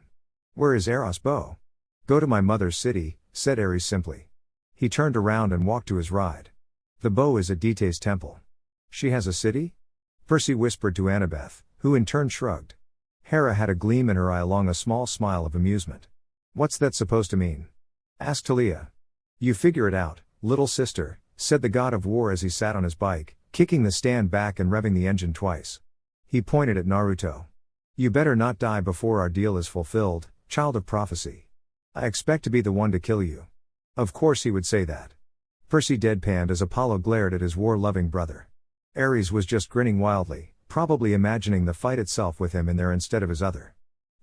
Where is Eros' bow? Go to my mother's city, said Ares simply. He turned around and walked to his ride. The bow is at Dite's temple. She has a city? Percy whispered to Annabeth, who in turn shrugged. Hera had a gleam in her eye along a small smile of amusement. What's that supposed to mean? Asked Talia. You figure it out, little sister, said the god of war as he sat on his bike, kicking the stand back and revving the engine twice. He pointed at Naruto. You better not die before our deal is fulfilled, child of prophecy. I expect to be the one to kill you. Of course he would say that. Percy deadpanned as Apollo glared at his war-loving brother. Ares was just grinning wildly, probably imagining the fight itself with him in there instead of his other.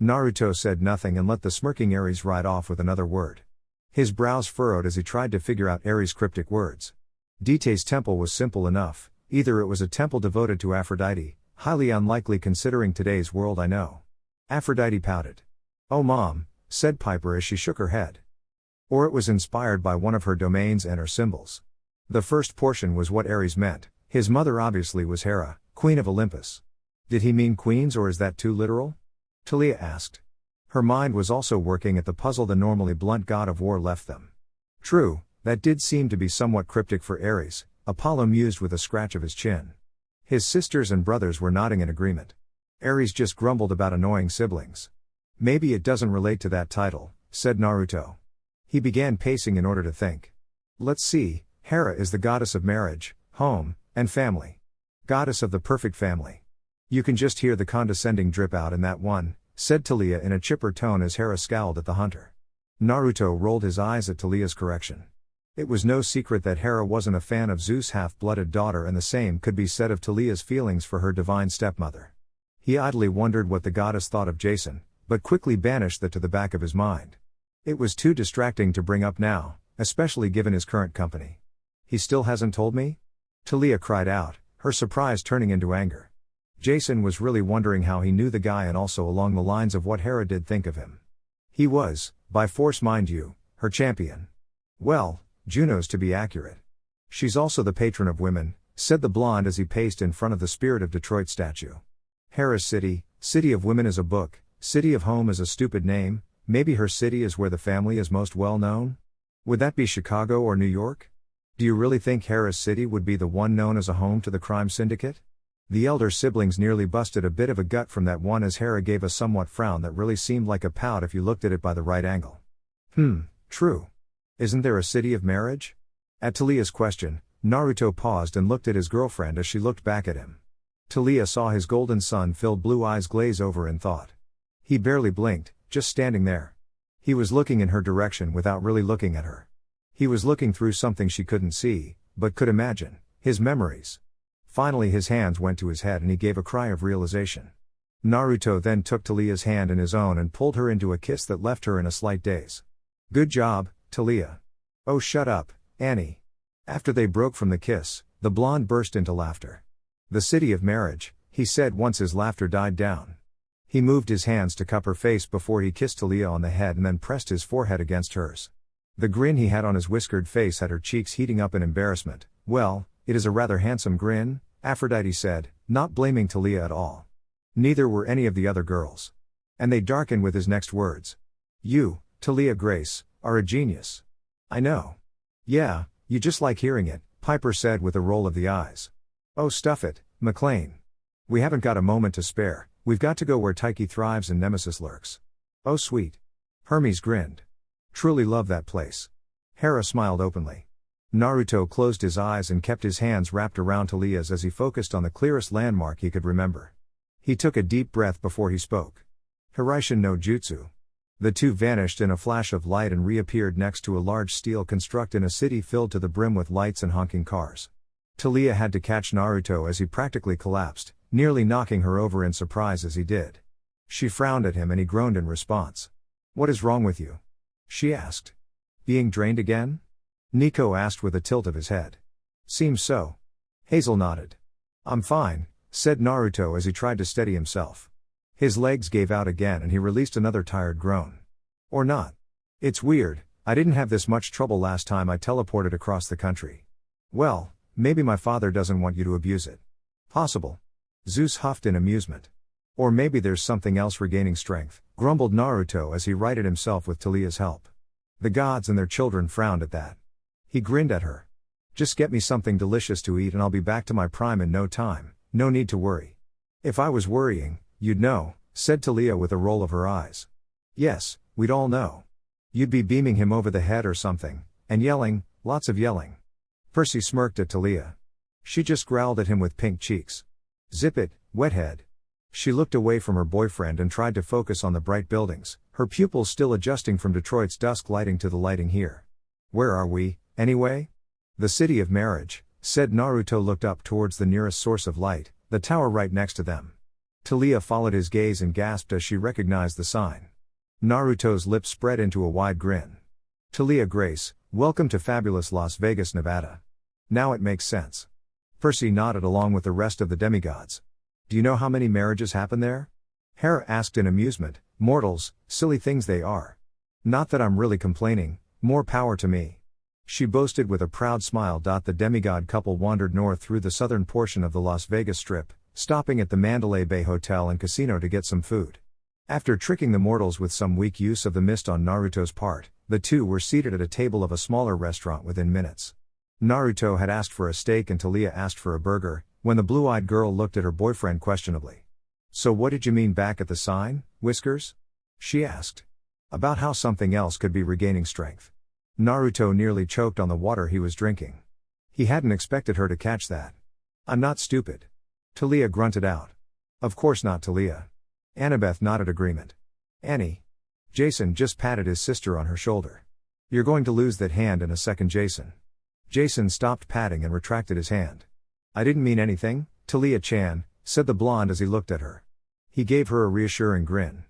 Naruto said nothing and let the smirking Ares ride off with another word. His brows furrowed as he tried to figure out Ares' cryptic words. Dite's temple was simple enough, either it was a temple devoted to Aphrodite, highly unlikely considering today's world I know. Aphrodite pouted. Oh mom, said Piper as she shook her head. Or it was inspired by one of her domains and her symbols. The first portion was what Ares meant, his mother obviously was Hera, Queen of Olympus. Did he mean queens or is that too literal? Talia asked. Her mind was also working at the puzzle the normally blunt god of war left them. True, that did seem to be somewhat cryptic for Ares, Apollo mused with a scratch of his chin. His sisters and brothers were nodding in agreement. Ares just grumbled about annoying siblings. Maybe it doesn't relate to that title, said Naruto. He began pacing in order to think. Let's see, Hera is the goddess of marriage, home, and family. Goddess of the perfect family. You can just hear the condescending drip out in that one, said Talia in a chipper tone as Hera scowled at the hunter. Naruto rolled his eyes at Talia's correction. It was no secret that Hera wasn't a fan of Zeus' half-blooded daughter and the same could be said of Talia's feelings for her divine stepmother. He idly wondered what the goddess thought of Jason, but quickly banished that to the back of his mind. It was too distracting to bring up now, especially given his current company. He still hasn't told me? Talia cried out, her surprise turning into anger. Jason was really wondering how he knew the guy and also along the lines of what Hera did think of him. He was, by force mind you, her champion. Well, Juno's to be accurate. She's also the patron of women, said the blonde as he paced in front of the Spirit of Detroit statue. Hera's city, City of Women is a book, City of Home is a stupid name, maybe her city is where the family is most well known? Would that be Chicago or New York? Do you really think Hera's city would be the one known as a home to the crime syndicate? The elder siblings nearly busted a bit of a gut from that one as Hera gave a somewhat frown that really seemed like a pout if you looked at it by the right angle. True. Isn't there a city of marriage? At Talia's question, Naruto paused and looked at his girlfriend as she looked back at him. Talia saw his golden sun-filled blue eyes glaze over in thought. He barely blinked, just standing there. He was looking in her direction without really looking at her. He was looking through something she couldn't see, but could imagine, his memories. Finally his hands went to his head and he gave a cry of realization. Naruto then took Talia's hand in his own and pulled her into a kiss that left her in a slight daze. "Good job, Talia." "Oh shut up, Annie." After they broke from the kiss, the blonde burst into laughter. "The city of marriage," he said once his laughter died down. He moved his hands to cup her face before he kissed Talia on the head and then pressed his forehead against hers. The grin he had on his whiskered face had her cheeks heating up in embarrassment. "Well, it is a rather handsome grin," Aphrodite said, not blaming Talia at all. Neither were any of the other girls. And they darkened with his next words. "You, Talia Grace, are a genius." "I know." "Yeah, you just like hearing it," Piper said with a roll of the eyes. "Oh stuff it, McLean. We haven't got a moment to spare, we've got to go where Taiki thrives and Nemesis lurks." "Oh sweet." Hermes grinned. "Truly love that place." Hera smiled openly. Naruto closed his eyes and kept his hands wrapped around Talia's as he focused on the clearest landmark he could remember. He took a deep breath before he spoke. "Hiraishin no Jutsu." The two vanished in a flash of light and reappeared next to a large steel construct in a city filled to the brim with lights and honking cars. Talia had to catch Naruto as he practically collapsed, nearly knocking her over in surprise as he did. She frowned at him and he groaned in response. "What is wrong with you?" she asked. "Being drained again?" Nico asked with a tilt of his head. "Seems so." Hazel nodded. "I'm fine," said Naruto as he tried to steady himself. His legs gave out again and he released another tired groan. "Or not. It's weird, I didn't have this much trouble last time I teleported across the country." "Well, maybe my father doesn't want you to abuse it." "Possible." Zeus huffed in amusement. "Or maybe there's something else regaining strength," grumbled Naruto as he righted himself with Talia's help. The gods and their children frowned at that. He grinned at her. "Just get me something delicious to eat and I'll be back to my prime in no time, no need to worry." "If I was worrying, you'd know," said Talia with a roll of her eyes. "Yes, we'd all know. You'd be beaming him over the head or something, and yelling, lots of yelling." Percy smirked at Talia. She just growled at him with pink cheeks. "Zip it, wethead." She looked away from her boyfriend and tried to focus on the bright buildings, her pupils still adjusting from Detroit's dusk lighting to the lighting here. "Where are we, anyway?" "The city of marriage," said Naruto. Looked up towards the nearest source of light, the tower right next to them. Talia followed his gaze and gasped as she recognized the sign. Naruto's lips spread into a wide grin. "Talia Grace, welcome to fabulous Las Vegas, Nevada. Now it makes sense." Percy nodded along with the rest of the demigods. "Do you know how many marriages happen there?" Hera asked in amusement. "Mortals, silly things they are. Not that I'm really complaining, more power to me," she boasted with a proud smile. The demigod couple wandered north through the southern portion of the Las Vegas Strip, stopping at the Mandalay Bay Hotel and Casino to get some food. After tricking the mortals with some weak use of the mist on Naruto's part, the two were seated at a table of a smaller restaurant within minutes. Naruto had asked for a steak and Talia asked for a burger, when the blue-eyed girl looked at her boyfriend questionably. "So what did you mean back at the sign, Whiskers?" she asked. "About how something else could be regaining strength." Naruto nearly choked on the water he was drinking. He hadn't expected her to catch that. "I'm not stupid." Talia grunted out. "Of course not, Talia." Annabeth nodded agreement. "Annie." Jason just patted his sister on her shoulder. "You're going to lose that hand in a second, Jason." Jason stopped patting and retracted his hand. "I didn't mean anything, Talia-chan," said the blonde as he looked at her. He gave her a reassuring grin.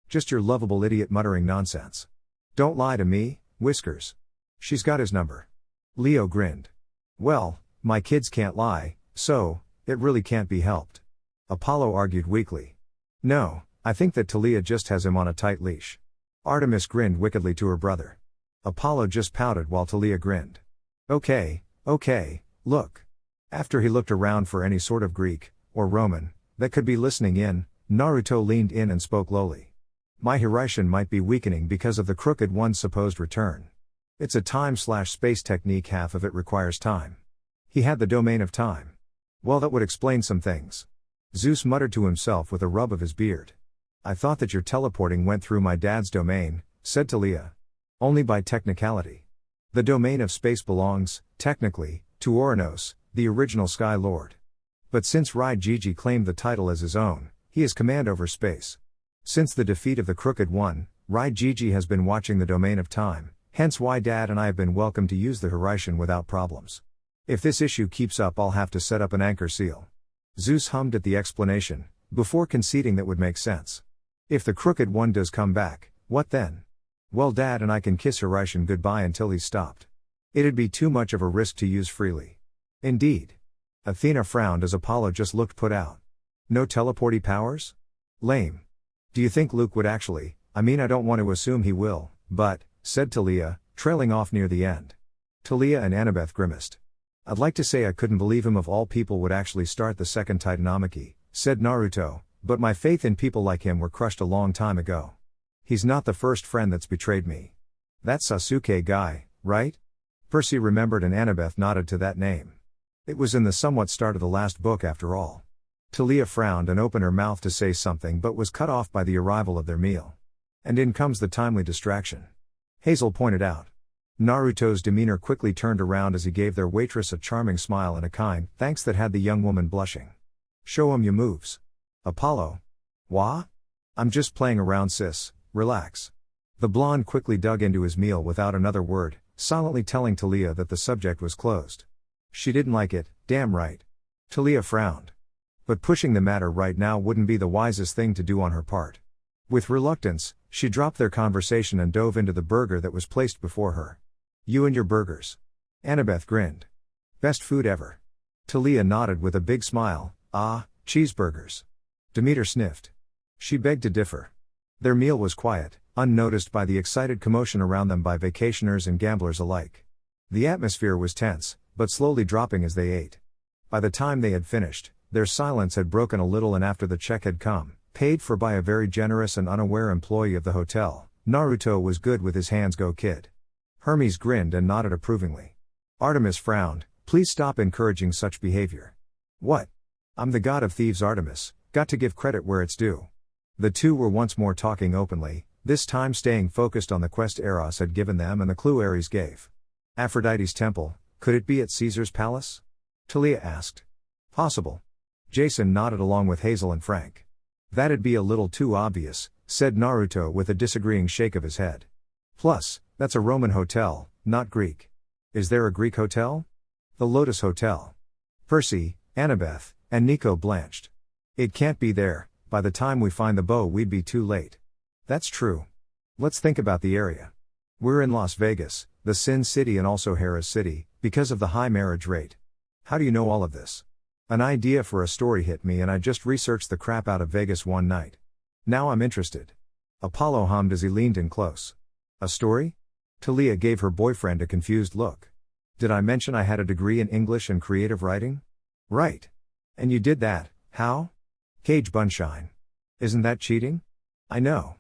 "Just your lovable idiot muttering nonsense. Don't lie to me, Whiskers." "She's got his number." Leo grinned. "Well, my kids can't lie, so, it really can't be helped." Apollo argued weakly. "No, I think that Talia just has him on a tight leash." Artemis grinned wickedly to her brother. Apollo just pouted while Talia grinned. Okay, look." After he looked around for any sort of Greek, or Roman, that could be listening in, Naruto leaned in and spoke lowly. "My Hiraishin might be weakening because of the Crooked One's supposed return. It's a time/space technique, half of it requires time. He had the domain of time. Well, that would explain some things." Zeus muttered to himself with a rub of his beard. "I thought that your teleporting went through my dad's domain," said Talia. "Only by technicality. The domain of space belongs, technically, to Oranos, the original Sky Lord." But since Rai Gigi claimed the title as his own, he has command over space. Since the defeat of the Crooked One, Rai Gigi has been watching the domain of time, hence why Dad and I have been welcome to use the Hiraishin without problems. If this issue keeps up, I'll have to set up an anchor seal. Zeus hummed at the explanation, before conceding that would make sense. If the Crooked One does come back, what then? Well, Dad and I can kiss Hiraishin goodbye until he's stopped. It'd be too much of a risk to use freely. Indeed. Athena frowned as Apollo just looked put out. No teleporty powers? Lame. Do you think Luke would actually? I don't want to assume he will, but, said Talia, trailing off near the end. Talia and Annabeth grimaced. I'd like to say I couldn't believe him of all people would actually start the second Titanomachy, said Naruto, but my faith in people like him were crushed a long time ago. He's not the first friend that's betrayed me. That Sasuke guy, right? Percy remembered and Annabeth nodded to that name. It was in the somewhat start of the last book after all. Talia frowned and opened her mouth to say something but was cut off by the arrival of their meal. And in comes the timely distraction. Hazel pointed out. Naruto's demeanor quickly turned around as he gave their waitress a charming smile and a kind thanks that had the young woman blushing. Show 'em your moves. Apollo. Wah? I'm just playing around, sis, relax. The blonde quickly dug into his meal without another word, silently telling Talia that the subject was closed. She didn't like it, damn right. Talia frowned. But pushing the matter right now wouldn't be the wisest thing to do on her part. With reluctance, she dropped their conversation and dove into the burger that was placed before her. You and your burgers. Annabeth grinned. Best food ever. Talia nodded with a big smile. Ah, cheeseburgers. Demeter sniffed. She begged to differ. Their meal was quiet, unnoticed by the excited commotion around them by vacationers and gamblers alike. The atmosphere was tense, but slowly dropping as they ate. By the time they had finished, their silence had broken a little, and after the check had come, paid for by a very generous and unaware employee of the hotel, Naruto was good with his hands. Go kid. Hermes grinned and nodded approvingly. Artemis frowned. Please stop encouraging such behavior. What? I'm the god of thieves, Artemis, got to give credit where it's due. The two were once more talking openly, this time staying focused on the quest Eros had given them and the clue Ares gave. Aphrodite's temple, could it be at Caesar's palace? Talia asked. Possible. Jason nodded along with Hazel and Frank. That'd be a little too obvious, said Naruto with a disagreeing shake of his head. Plus, that's a Roman hotel, not Greek. Is there a Greek hotel? The Lotus Hotel. Percy, Annabeth, and Nico blanched. It can't be there, by the time we find the bow we'd be too late. That's true. Let's think about the area. We're in Las Vegas, the Sin City and also Hera's City, because of the high marriage rate. How do you know all of this? An idea for a story hit me and I just researched the crap out of Vegas one night. Now I'm interested. Apollo hummed as he leaned in close. A story? Talia gave her boyfriend a confused look. Did I mention I had a degree in English and creative writing? Right. And you did that, how? Cage Bunshine. Isn't that cheating? I know.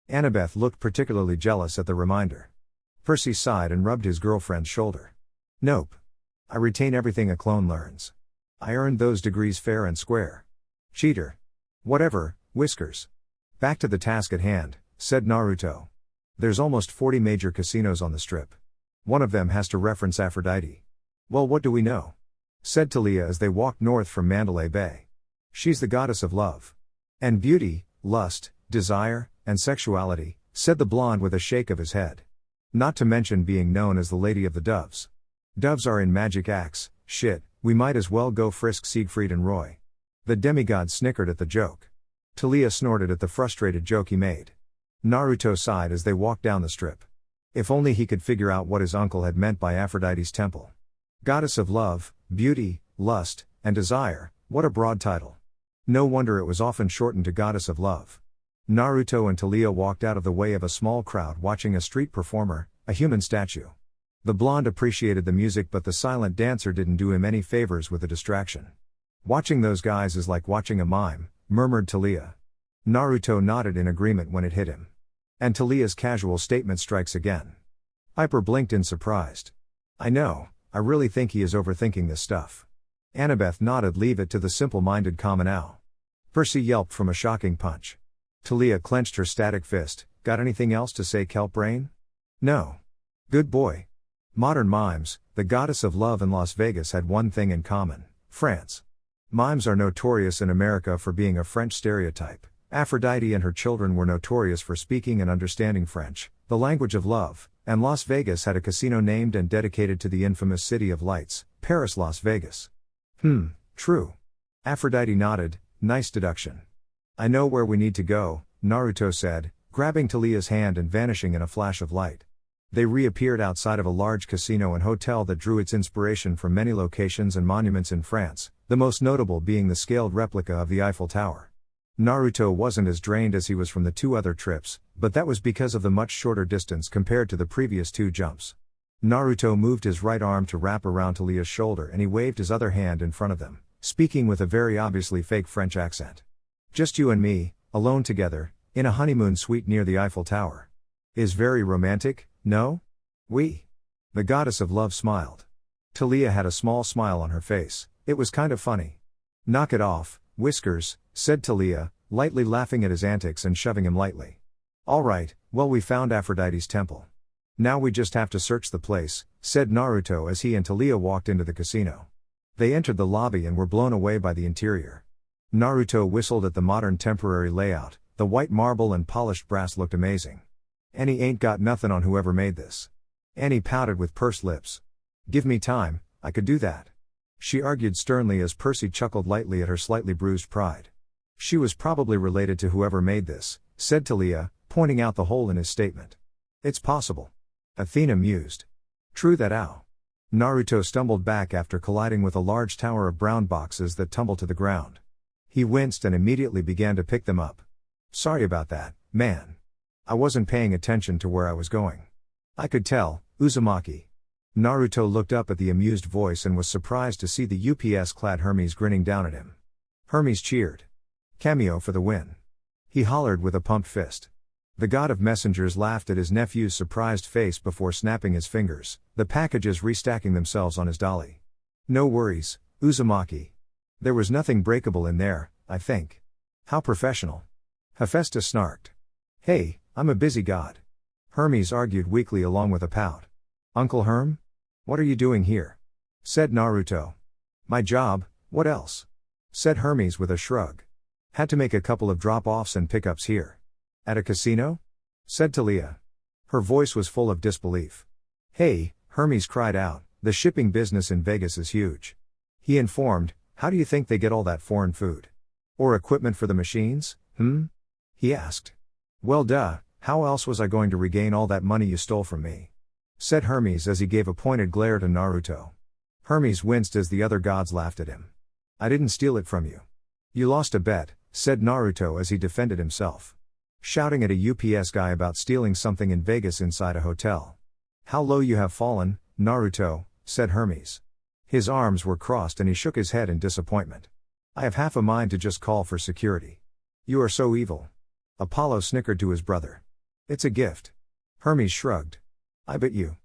Annabeth looked particularly jealous at the reminder. Percy sighed and rubbed his girlfriend's shoulder. Nope. I retain everything a clone learns. I earned those degrees fair and square. Cheater. Whatever, Whiskers. Back to the task at hand, said Naruto. There's almost 40 major casinos on the strip. One of them has to reference Aphrodite. Well, what do we know? Said Talia as they walked north from Mandalay Bay. She's the goddess of love. And beauty, lust, desire, and sexuality, said the blonde with a shake of his head. Not to mention being known as the Lady of the Doves. Doves are in magic acts, shit, we might as well go frisk Siegfried and Roy. The demigod snickered at the joke. Talia snorted at the frustrated joke he made. Naruto sighed as they walked down the strip. If only he could figure out what his uncle had meant by Aphrodite's temple. Goddess of love, beauty, lust, and desire, what a broad title. No wonder it was often shortened to Goddess of Love. Naruto and Talia walked out of the way of a small crowd watching a street performer, a human statue. The blonde appreciated the music but the silent dancer didn't do him any favors with the distraction. Watching those guys is like watching a mime, murmured Talia. Naruto nodded in agreement when it hit him. And Talia's casual statement strikes again. Piper blinked in surprised. I know, I really think he is overthinking this stuff. Annabeth nodded. Leave it to the simple-minded common owl. Percy yelped from a shocking punch. Talia clenched her static fist. Got anything else to say, kelp brain? No. Good boy. Modern mimes, the goddess of love in Las Vegas had one thing in common, France. Mimes are notorious in America for being a French stereotype. Aphrodite and her children were notorious for speaking and understanding French, the language of love, and Las Vegas had a casino named and dedicated to the infamous City of Lights, Paris Las Vegas. True. Aphrodite nodded, nice deduction. I know where we need to go, Naruto said, grabbing Talia's hand and vanishing in a flash of light. They reappeared outside of a large casino and hotel that drew its inspiration from many locations and monuments in France, the most notable being the scaled replica of the Eiffel Tower. Naruto wasn't as drained as he was from the 2 other trips, but that was because of the much shorter distance compared to the previous 2 jumps. Naruto moved his right arm to wrap around Talia's shoulder and he waved his other hand in front of them, speaking with a very obviously fake French accent. Just you and me, alone together, in a honeymoon suite near the Eiffel Tower. Is very romantic, no? Oui. The goddess of love smiled. Talia had a small smile on her face, it was kind of funny. Knock it off, Whiskers, said Talia, lightly laughing at his antics and shoving him lightly. Alright, well we found Aphrodite's temple. Now we just have to search the place, said Naruto as he and Talia walked into the casino. They entered the lobby and were blown away by the interior. Naruto whistled at the modern temporary layout, the white marble and polished brass looked amazing. Annie ain't got nothing on whoever made this. Annie pouted with pursed lips. Give me time, I could do that. She argued sternly as Percy chuckled lightly at her slightly bruised pride. She was probably related to whoever made this, said Talia, pointing out the hole in his statement. It's possible. Athena mused. True that ow. Naruto stumbled back after colliding with a large tower of brown boxes that tumbled to the ground. He winced and immediately began to pick them up. Sorry about that, man. I wasn't paying attention to where I was going. I could tell, Uzumaki. Naruto looked up at the amused voice and was surprised to see the UPS-clad Hermes grinning down at him. Hermes cheered. Cameo for the win. He hollered with a pumped fist. The god of messengers laughed at his nephew's surprised face before snapping his fingers, the packages restacking themselves on his dolly. No worries, Uzumaki. There was nothing breakable in there, I think. How professional. Hephaestus snarked. Hey, I'm a busy god. Hermes argued weakly along with a pout. Uncle Herm? What are you doing here? Said Naruto. My job, what else? Said Hermes with a shrug. Had to make a couple of drop-offs and pickups here. At a casino? Said Talia. Her voice was full of disbelief. Hey, Hermes cried out, the shipping business in Vegas is huge. He informed, how do you think they get all that foreign food? Or equipment for the machines, He asked. Well duh, how else was I going to regain all that money you stole from me? Said Hermes as he gave a pointed glare to Naruto. Hermes winced as the other gods laughed at him. I didn't steal it from you. You lost a bet, said Naruto as he defended himself. Shouting at a UPS guy about stealing something in Vegas inside a hotel. How low you have fallen, Naruto, said Hermes. His arms were crossed and he shook his head in disappointment. I have half a mind to just call for security. You are so evil. Apollo snickered to his brother. It's a gift. Hermes shrugged. I bet you.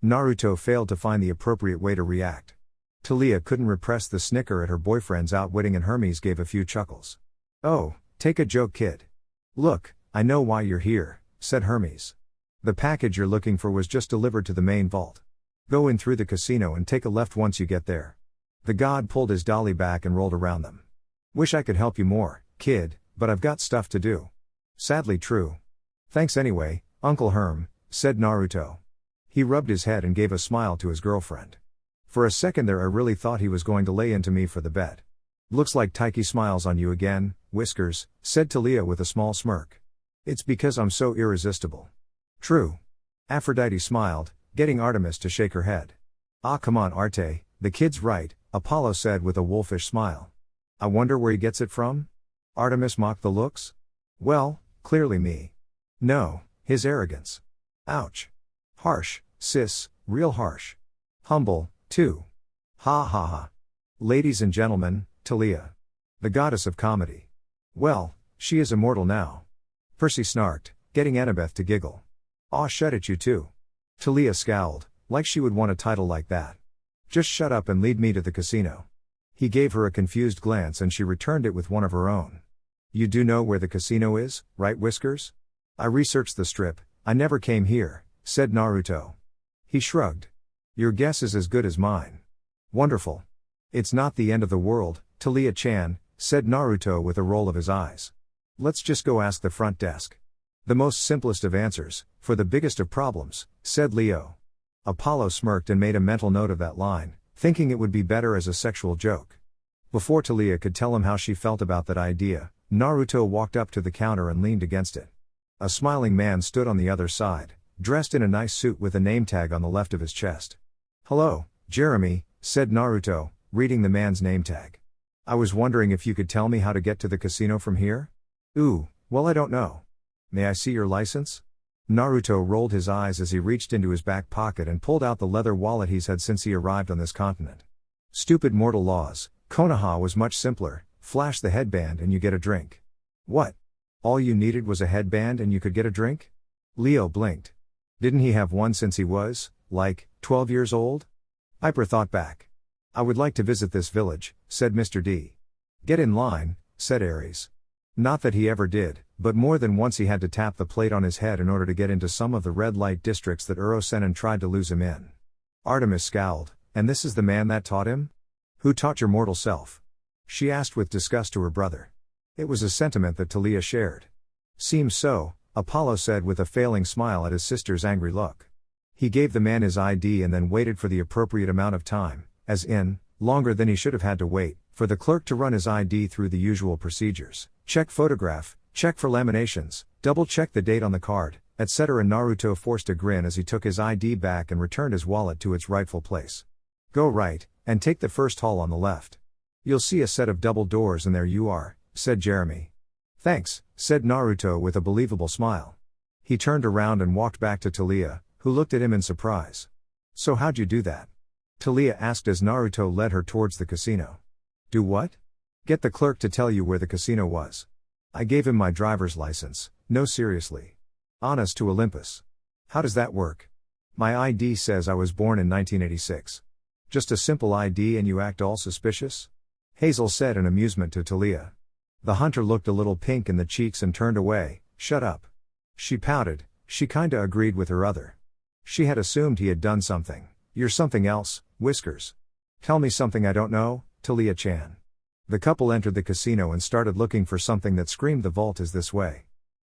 Naruto failed to find the appropriate way to react. Talia couldn't repress the snicker at her boyfriend's outwitting and Hermes gave a few chuckles. Oh, take a joke, kid. Look, I know why you're here, said Hermes. The package you're looking for was just delivered to the main vault. Go in through the casino and take a left once you get there. The god pulled his dolly back and rolled around them. Wish I could help you more, kid, but I've got stuff to do. Sadly true. Thanks anyway, Uncle Herm, said Naruto. He rubbed his head and gave a smile to his girlfriend. For a second there I really thought he was going to lay into me for the bet. Looks like Taiki smiles on you again, Whiskers, said Talia with a small smirk. It's because I'm so irresistible. True. Aphrodite smiled, getting Artemis to shake her head. Ah come on Arte, the kid's right, Apollo said with a wolfish smile. I wonder where he gets it from? Artemis mocked the looks. Well, clearly me. No, his arrogance. Ouch. Harsh, sis, real harsh. Humble, too. Ha ha ha. Ladies and gentlemen, Talia. The goddess of comedy. Well, she is immortal now. Percy snarked, getting Annabeth to giggle. Aw shut it you too. Talia scowled, like she would want a title like that. Just shut up and lead me to the casino. He gave her a confused glance and she returned it with one of her own. You do know where the casino is, right Whiskers? I researched the strip, I never came here, said Naruto. He shrugged. Your guess is as good as mine. Wonderful. It's not the end of the world, Talia-chan, said Naruto with a roll of his eyes. Let's just go ask the front desk. The most simplest of answers, for the biggest of problems, said Leo. Apollo smirked and made a mental note of that line, thinking it would be better as a sexual joke. Before Talia could tell him how she felt about that idea, Naruto walked up to the counter and leaned against it. A smiling man stood on the other side, dressed in a nice suit with a name tag on the left of his chest. Hello, Jeremy, said Naruto, reading the man's name tag. I was wondering if you could tell me how to get to the casino from here? Ooh, well I don't know. May I see your license? Naruto rolled his eyes as he reached into his back pocket and pulled out the leather wallet he's had since he arrived on this continent. Stupid mortal laws, Konoha was much simpler, flash the headband and you get a drink. What? All you needed was a headband and you could get a drink? Leo blinked. Didn't he have one since he was, 12 years old? Piper thought back. I would like to visit this village, said Mr. D. Get in line, said Ares. Not that he ever did, but more than once he had to tap the plate on his head in order to get into some of the red light districts that Uro-Senin tried to lose him in. Artemis scowled, and this is the man that taught him? Who taught your mortal self? She asked with disgust to her brother. It was a sentiment that Talia shared. Seems so, Apollo said with a failing smile at his sister's angry look. He gave the man his ID and then waited for the appropriate amount of time, as in, longer than he should have had to wait, for the clerk to run his ID through the usual procedures. Check photograph, check for laminations, double check the date on the card, etc. Naruto forced a grin as he took his ID back and returned his wallet to its rightful place. Go right, and take the first hall on the left. You'll see a set of double doors and there you are, said Jeremy. Thanks, said Naruto with a believable smile. He turned around and walked back to Talia, who looked at him in surprise. So how'd you do that? Talia asked as Naruto led her towards the casino. Do what? Get the clerk to tell you where the casino was. I gave him my driver's license, no seriously. Honest to Olympus. How does that work? My ID says I was born in 1986. Just a simple ID and you act all suspicious? Hazel said in amusement to Talia. The hunter looked a little pink in the cheeks and turned away. Shut up. She pouted, she kinda agreed with her other. She had assumed he had done something. You're something else, Whiskers. Tell me something I don't know, Talia-chan. The couple entered the casino and started looking for something that screamed the vault is this way.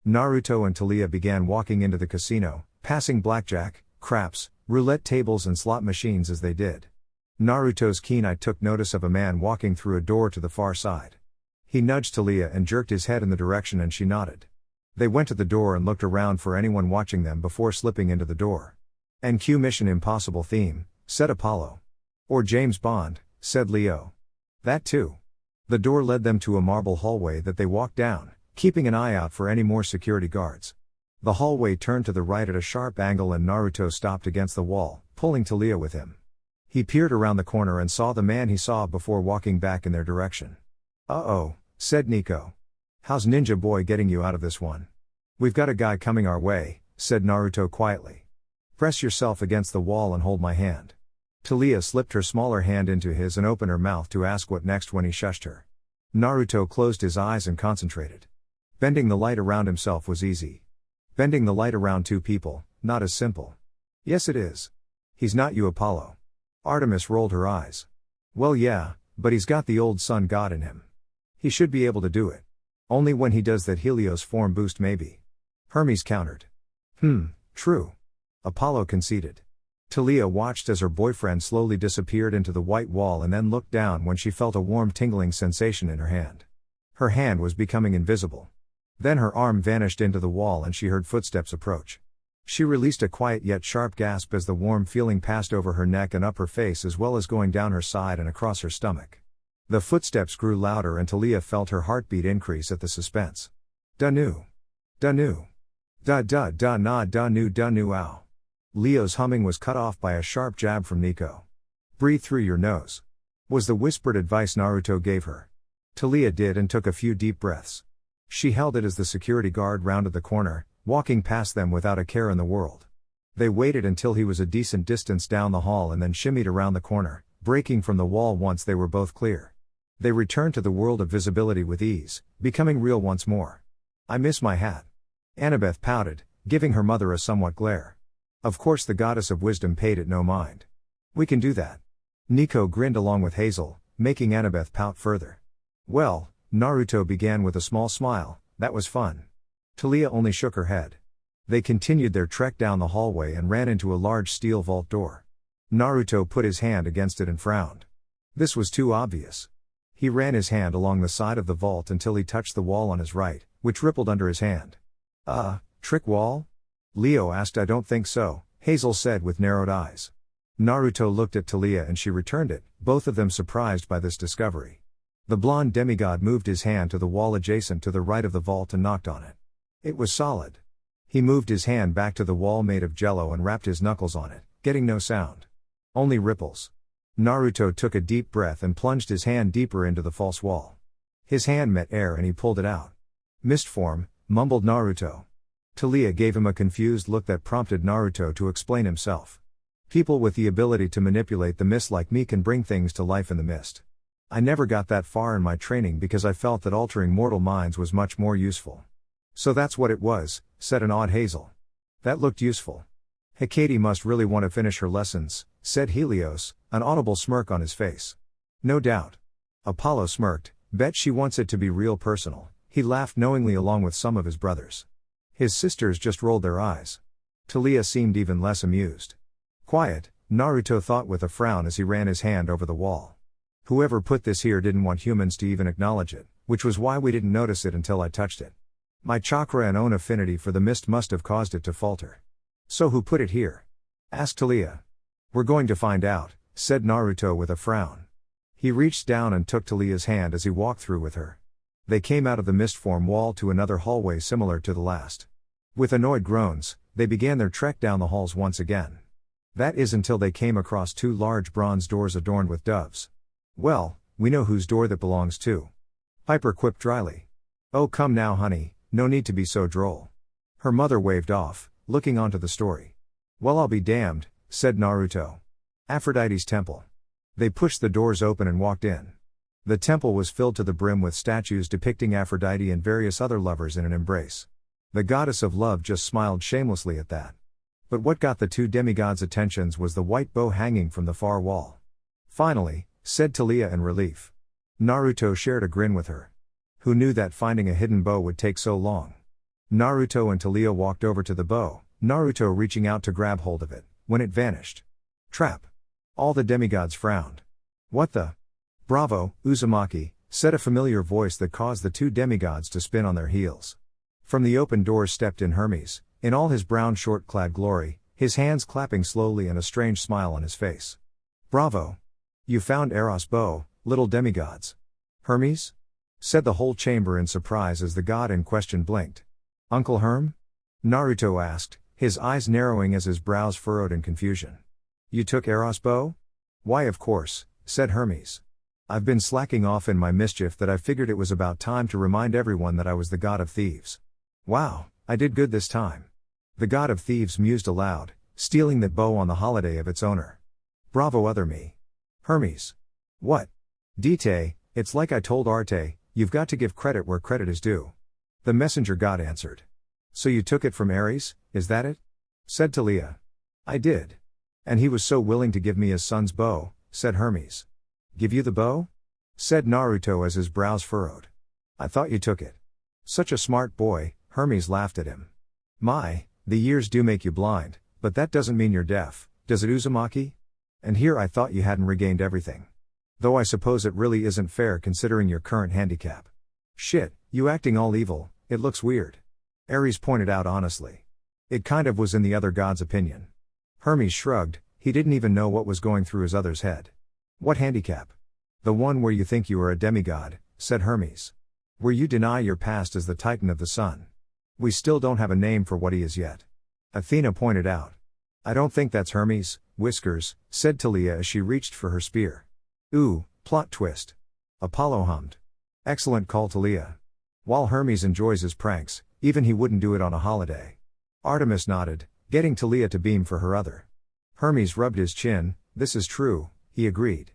Naruto and Talia began walking into the casino, passing blackjack, craps, roulette tables and slot machines as they did. Naruto's keen eye took notice of a man walking through a door to the far side. He nudged Talia and jerked his head in the direction and she nodded. They went to the door and looked around for anyone watching them before slipping into the door. NQ Mission Impossible theme, said Apollo. Or James Bond, said Leo. That too. The door led them to a marble hallway that they walked down, keeping an eye out for any more security guards. The hallway turned to the right at a sharp angle and Naruto stopped against the wall, pulling Talia with him. He peered around the corner and saw the man he saw before walking back in their direction. Uh-oh, said Nico. How's Ninja Boy getting you out of this one? We've got a guy coming our way, said Naruto quietly. Press yourself against the wall and hold my hand. Talia slipped her smaller hand into his and opened her mouth to ask what next when he shushed her. Naruto closed his eyes and concentrated. Bending the light around himself was easy. Bending the light around two people, not as simple. Yes it is. He's not you, Apollo. Artemis rolled her eyes. Well yeah, but he's got the old sun god in him. He should be able to do it. Only when he does that Helios form boost maybe. Hermes countered. True. Apollo conceded. Talia watched as her boyfriend slowly disappeared into the white wall and then looked down when she felt a warm tingling sensation in her hand. Her hand was becoming invisible. Then her arm vanished into the wall and she heard footsteps approach. She released a quiet yet sharp gasp as the warm feeling passed over her neck and up her face as well as going down her side and across her stomach. The footsteps grew louder and Talia felt her heartbeat increase at the suspense. Da-nu. Da-nu. Da-da-da-na da-nu da-nu ow. Leo's humming was cut off by a sharp jab from Nico. Breathe through your nose. Was the whispered advice Naruto gave her. Talia did and took a few deep breaths. She held it as the security guard rounded the corner, walking past them without a care in the world. They waited until he was a decent distance down the hall and then shimmied around the corner, breaking from the wall once they were both clear. They returned to the world of visibility with ease, becoming real once more. I miss my hat. Annabeth pouted, giving her mother a somewhat glare. Of course the goddess of wisdom paid it no mind. We can do that. Nico grinned along with Hazel, making Annabeth pout further. Well, Naruto began with a small smile, that was fun. Taliah only shook her head. They continued their trek down the hallway and ran into a large steel vault door. Naruto put his hand against it and frowned. This was too obvious. He ran his hand along the side of the vault until he touched the wall on his right, which rippled under his hand. Trick wall? Leo asked. I don't think so, Hazel said with narrowed eyes. Naruto looked at Taliah and she returned it, both of them surprised by this discovery. The blonde demigod moved his hand to the wall adjacent to the right of the vault and knocked on it. It was solid. He moved his hand back to the wall made of jello and rapped his knuckles on it, getting no sound. Only ripples. Naruto took a deep breath and plunged his hand deeper into the false wall. His hand met air and he pulled it out. Mist form, mumbled Naruto. Taliah gave him a confused look that prompted Naruto to explain himself. People with the ability to manipulate the mist like me can bring things to life in the mist. I never got that far in my training because I felt that altering mortal minds was much more useful. So that's what it was, said an awed Hazel. That looked useful. Hecate must really want to finish her lessons, said Helios, an audible smirk on his face. No doubt. Apollo smirked, bet she wants it to be real personal. He laughed knowingly along with some of his brothers. His sisters just rolled their eyes. Taliah seemed even less amused. Quiet, Naruto thought with a frown as he ran his hand over the wall. Whoever put this here didn't want humans to even acknowledge it, which was why we didn't notice it until I touched it. My chakra and own affinity for the mist must have caused it to falter. So who put it here? Asked Taliah. We're going to find out, said Naruto with a frown. He reached down and took Taliah's hand as he walked through with her. They came out of the mist form wall to another hallway similar to the last. With annoyed groans, they began their trek down the halls once again. That is until they came across two large bronze doors adorned with doves. Well, we know whose door that belongs to. Piper quipped dryly. Oh come now honey, no need to be so droll. Her mother waved off, looking onto the story. Well I'll be damned, said Naruto. Aphrodite's temple. They pushed the doors open and walked in. The temple was filled to the brim with statues depicting Aphrodite and various other lovers in an embrace. The goddess of love just smiled shamelessly at that. But what got the two demigods' attentions was the white bow hanging from the far wall. Finally, said Taliah in relief. Naruto shared a grin with her. Who knew that finding a hidden bow would take so long? Naruto and Taliah walked over to the bow, Naruto reaching out to grab hold of it, when it vanished. Trap. All the demigods frowned. What the? Bravo, Uzumaki, said a familiar voice that caused the two demigods to spin on their heels. From the open doors stepped in Hermes, in all his brown short-clad glory, his hands clapping slowly and a strange smile on his face. Bravo! You found Eros' bow, little demigods. Hermes? Said the whole chamber in surprise as the god in question blinked. Uncle Herm? Naruto asked, his eyes narrowing as his brows furrowed in confusion. You took Eros' bow? Why of course, said Hermes. I've been slacking off in my mischief that I figured it was about time to remind everyone that I was the god of thieves. Wow, I did good this time. The god of thieves mused aloud, stealing that bow on the holiday of its owner. Bravo other me. Hermes. What? Dite, it's like I told Arte, you've got to give credit where credit is due. The messenger god answered. So you took it from Ares, is that it? Said Taliah. I did. And he was so willing to give me his son's bow, said Hermes. Give you the bow? Said Naruto as his brows furrowed. I thought you took it. Such a smart boy, Hermes laughed at him. My, the years do make you blind, but that doesn't mean you're deaf, does it Uzumaki? And here I thought you hadn't regained everything. Though I suppose it really isn't fair considering your current handicap. Shit, you acting all evil, it looks weird. Ares pointed out honestly. It kind of was in the other god's opinion. Hermes shrugged, he didn't even know what was going through his other's head. What handicap? The one where you think you are a demigod, said Hermes. Where you deny your past as the Titan of the Sun. We still don't have a name for what he is yet. Athena pointed out. I don't think that's Hermes, Whiskers, said Taliah as she reached for her spear. Ooh, plot twist. Apollo hummed. Excellent call Taliah. While Hermes enjoys his pranks, even he wouldn't do it on a holiday. Artemis nodded, getting Taliah to beam for her other. Hermes rubbed his chin, this is true, he agreed.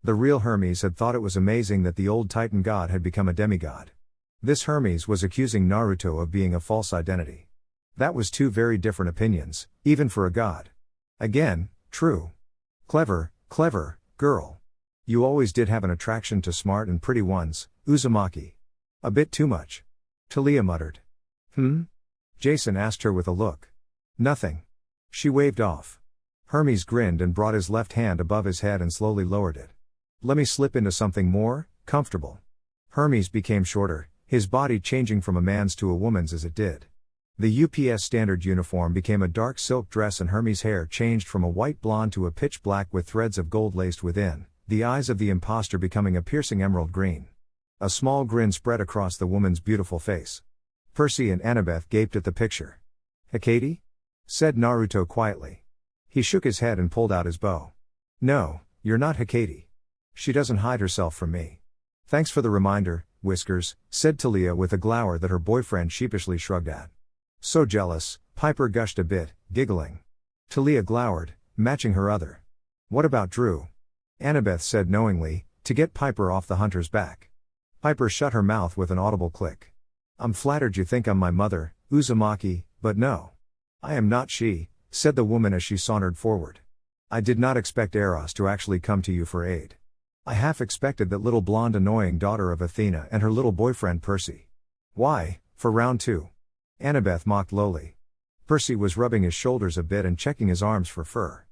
The real Hermes had thought it was amazing that the old Titan god had become a demigod. This Hermes was accusing Naruto of being a false identity. That was two very different opinions, even for a god. Again, true. Clever, girl. You always did have an attraction to smart and pretty ones, Uzumaki. A bit too much. Talia muttered. Jason asked her with a look. Nothing. She waved off. Hermes grinned and brought his left hand above his head and slowly lowered it. Let me slip into something more comfortable. Hermes became shorter, his body changing from a man's to a woman's as it did. The UPS standard uniform became a dark silk dress and Hermes' hair changed from a white blonde to a pitch black with threads of gold laced within, the eyes of the imposter becoming a piercing emerald green. A small grin spread across the woman's beautiful face. Percy and Annabeth gaped at the picture. Hikari? Said Naruto quietly. He shook his head and pulled out his bow. No, you're not Hikari. She doesn't hide herself from me. Thanks for the reminder, Whiskers, said Talia with a glower that her boyfriend sheepishly shrugged at. So jealous, Piper gushed a bit, giggling. Talia glowered, matching her other. What about Drew? Annabeth said knowingly, to get Piper off the hunter's back. Piper shut her mouth with an audible click. I'm flattered you think I'm my mother, Uzumaki, but no. I am not she, said the woman as she sauntered forward. I did not expect Eros to actually come to you for aid. I half expected that little blonde annoying daughter of Athena and her little boyfriend Percy. Why, for round 2? Annabeth mocked lowly. Percy was rubbing his shoulders a bit and checking his arms for fur.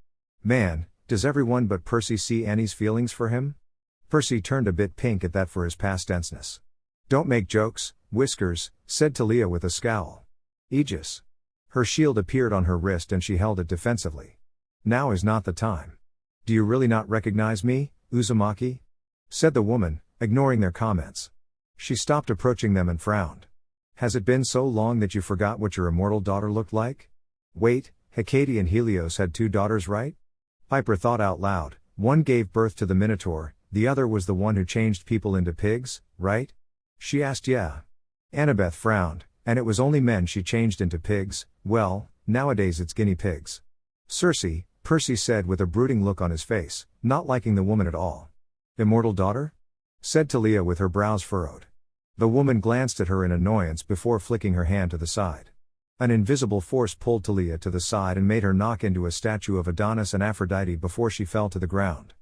Man, does everyone but Percy see Annie's feelings for him? Percy turned a bit pink at that for his past tenseness. Don't make jokes, Whiskers, said Talia with a scowl. Aegis. Her shield appeared on her wrist and she held it defensively. Now is not the time. Do you really not recognize me, Uzumaki? Said the woman, ignoring their comments. She stopped approaching them and frowned. Has it been so long that you forgot what your immortal daughter looked like? Wait, Hecate and Helios had 2 daughters, right? Piper thought out loud. One gave birth to the Minotaur, the other was the one who changed people into pigs, right? She asked. Yeah. Annabeth frowned, and it was only men she changed into pigs. Well, nowadays it's guinea pigs. Circe, Percy said with a brooding look on his face, not liking the woman at all. Immortal daughter? Said Talia with her brows furrowed. The woman glanced at her in annoyance before flicking her hand to the side. An invisible force pulled Talia to the side and made her knock into a statue of Adonis and Aphrodite before she fell to the ground.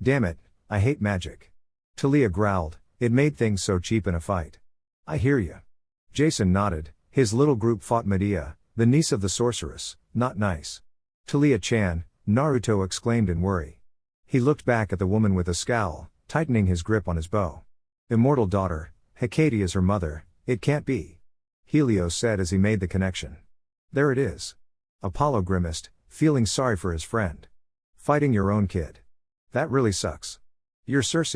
Damn it, I hate magic. Talia growled, it made things so cheap in a fight. I hear ya. Jason nodded, his little group fought Medea, the niece of the sorceress, not nice. Talia-chan, Naruto exclaimed in worry. He looked back at the woman with a scowl, tightening his grip on his bow. Immortal daughter, Hecate is her mother, it can't be. Helios said as he made the connection. There it is. Apollo grimaced, feeling sorry for his friend. Fighting your own kid. That really sucks. You're Circe.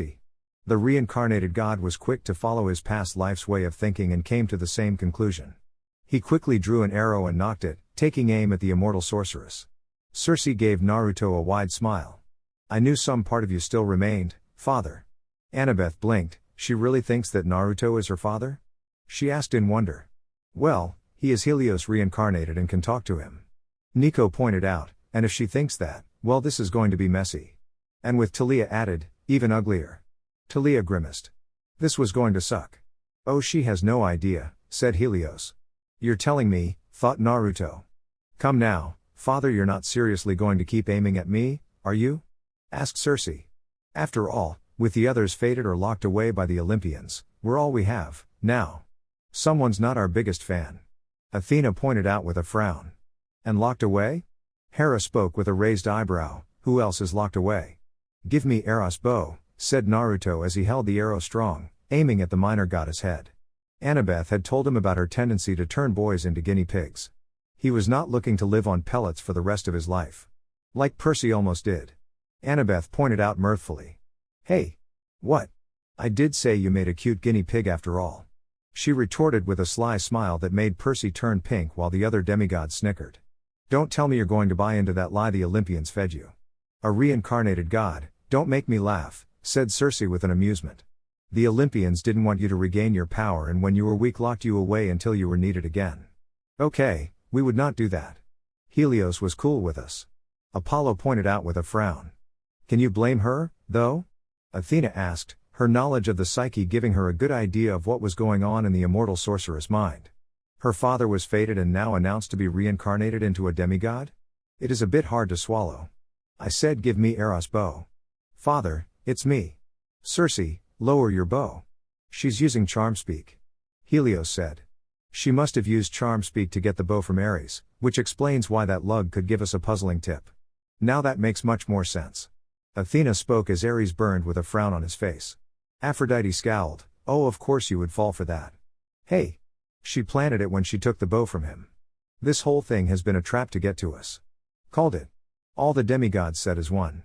The reincarnated god was quick to follow his past life's way of thinking and came to the same conclusion. He quickly drew an arrow and nocked it, taking aim at the immortal sorceress. Circe gave Naruto a wide smile. I knew some part of you still remained, father. Annabeth blinked, she really thinks that Naruto is her father? She asked in wonder. Well, he is Helios reincarnated and can talk to him. Nico pointed out, and if she thinks that, well this is going to be messy. And with Talia added, even uglier. Talia grimaced. This was going to suck. Oh, she has no idea, said Helios. You're telling me, thought Naruto. Come now, father, you're not seriously going to keep aiming at me, are you? Asked Circe. After all, with the others fated or locked away by the Olympians, we're all we have, now. Someone's not our biggest fan. Athena pointed out with a frown. And locked away? Hera spoke with a raised eyebrow, who else is locked away? Give me Eros' bow, said Naruto as he held the arrow strong, aiming at the minor goddess head. Annabeth had told him about her tendency to turn boys into guinea pigs. He was not looking to live on pellets for the rest of his life. Like Percy almost did. Annabeth pointed out mirthfully. Hey! What? I did say you made a cute guinea pig after all. She retorted with a sly smile that made Percy turn pink while the other demigods snickered. Don't tell me you're going to buy into that lie the Olympians fed you. A reincarnated god, don't make me laugh, said Circe with an amusement. The Olympians didn't want you to regain your power and when you were weak locked you away until you were needed again. Okay, we would not do that. Helios was cool with us. Apollo pointed out with a frown. Can you blame her, though? Athena asked, her knowledge of the psyche giving her a good idea of what was going on in the immortal sorceress' mind. Her father was fated and now announced to be reincarnated into a demigod? It is a bit hard to swallow. I said give me Eros' bow. Father, It's me. Cersei, lower your bow. She's using charm speak. Helios said. She must have used charm speak to get the bow from Ares, which explains why that lug could give us a puzzling tip. Now that makes much more sense. Athena spoke as Ares burned with a frown on his face. Aphrodite scowled. Oh, of course you would fall for that. Hey! She planted it when she took the bow from him. This whole thing has been a trap to get to us. Called it. All the demigods said as one.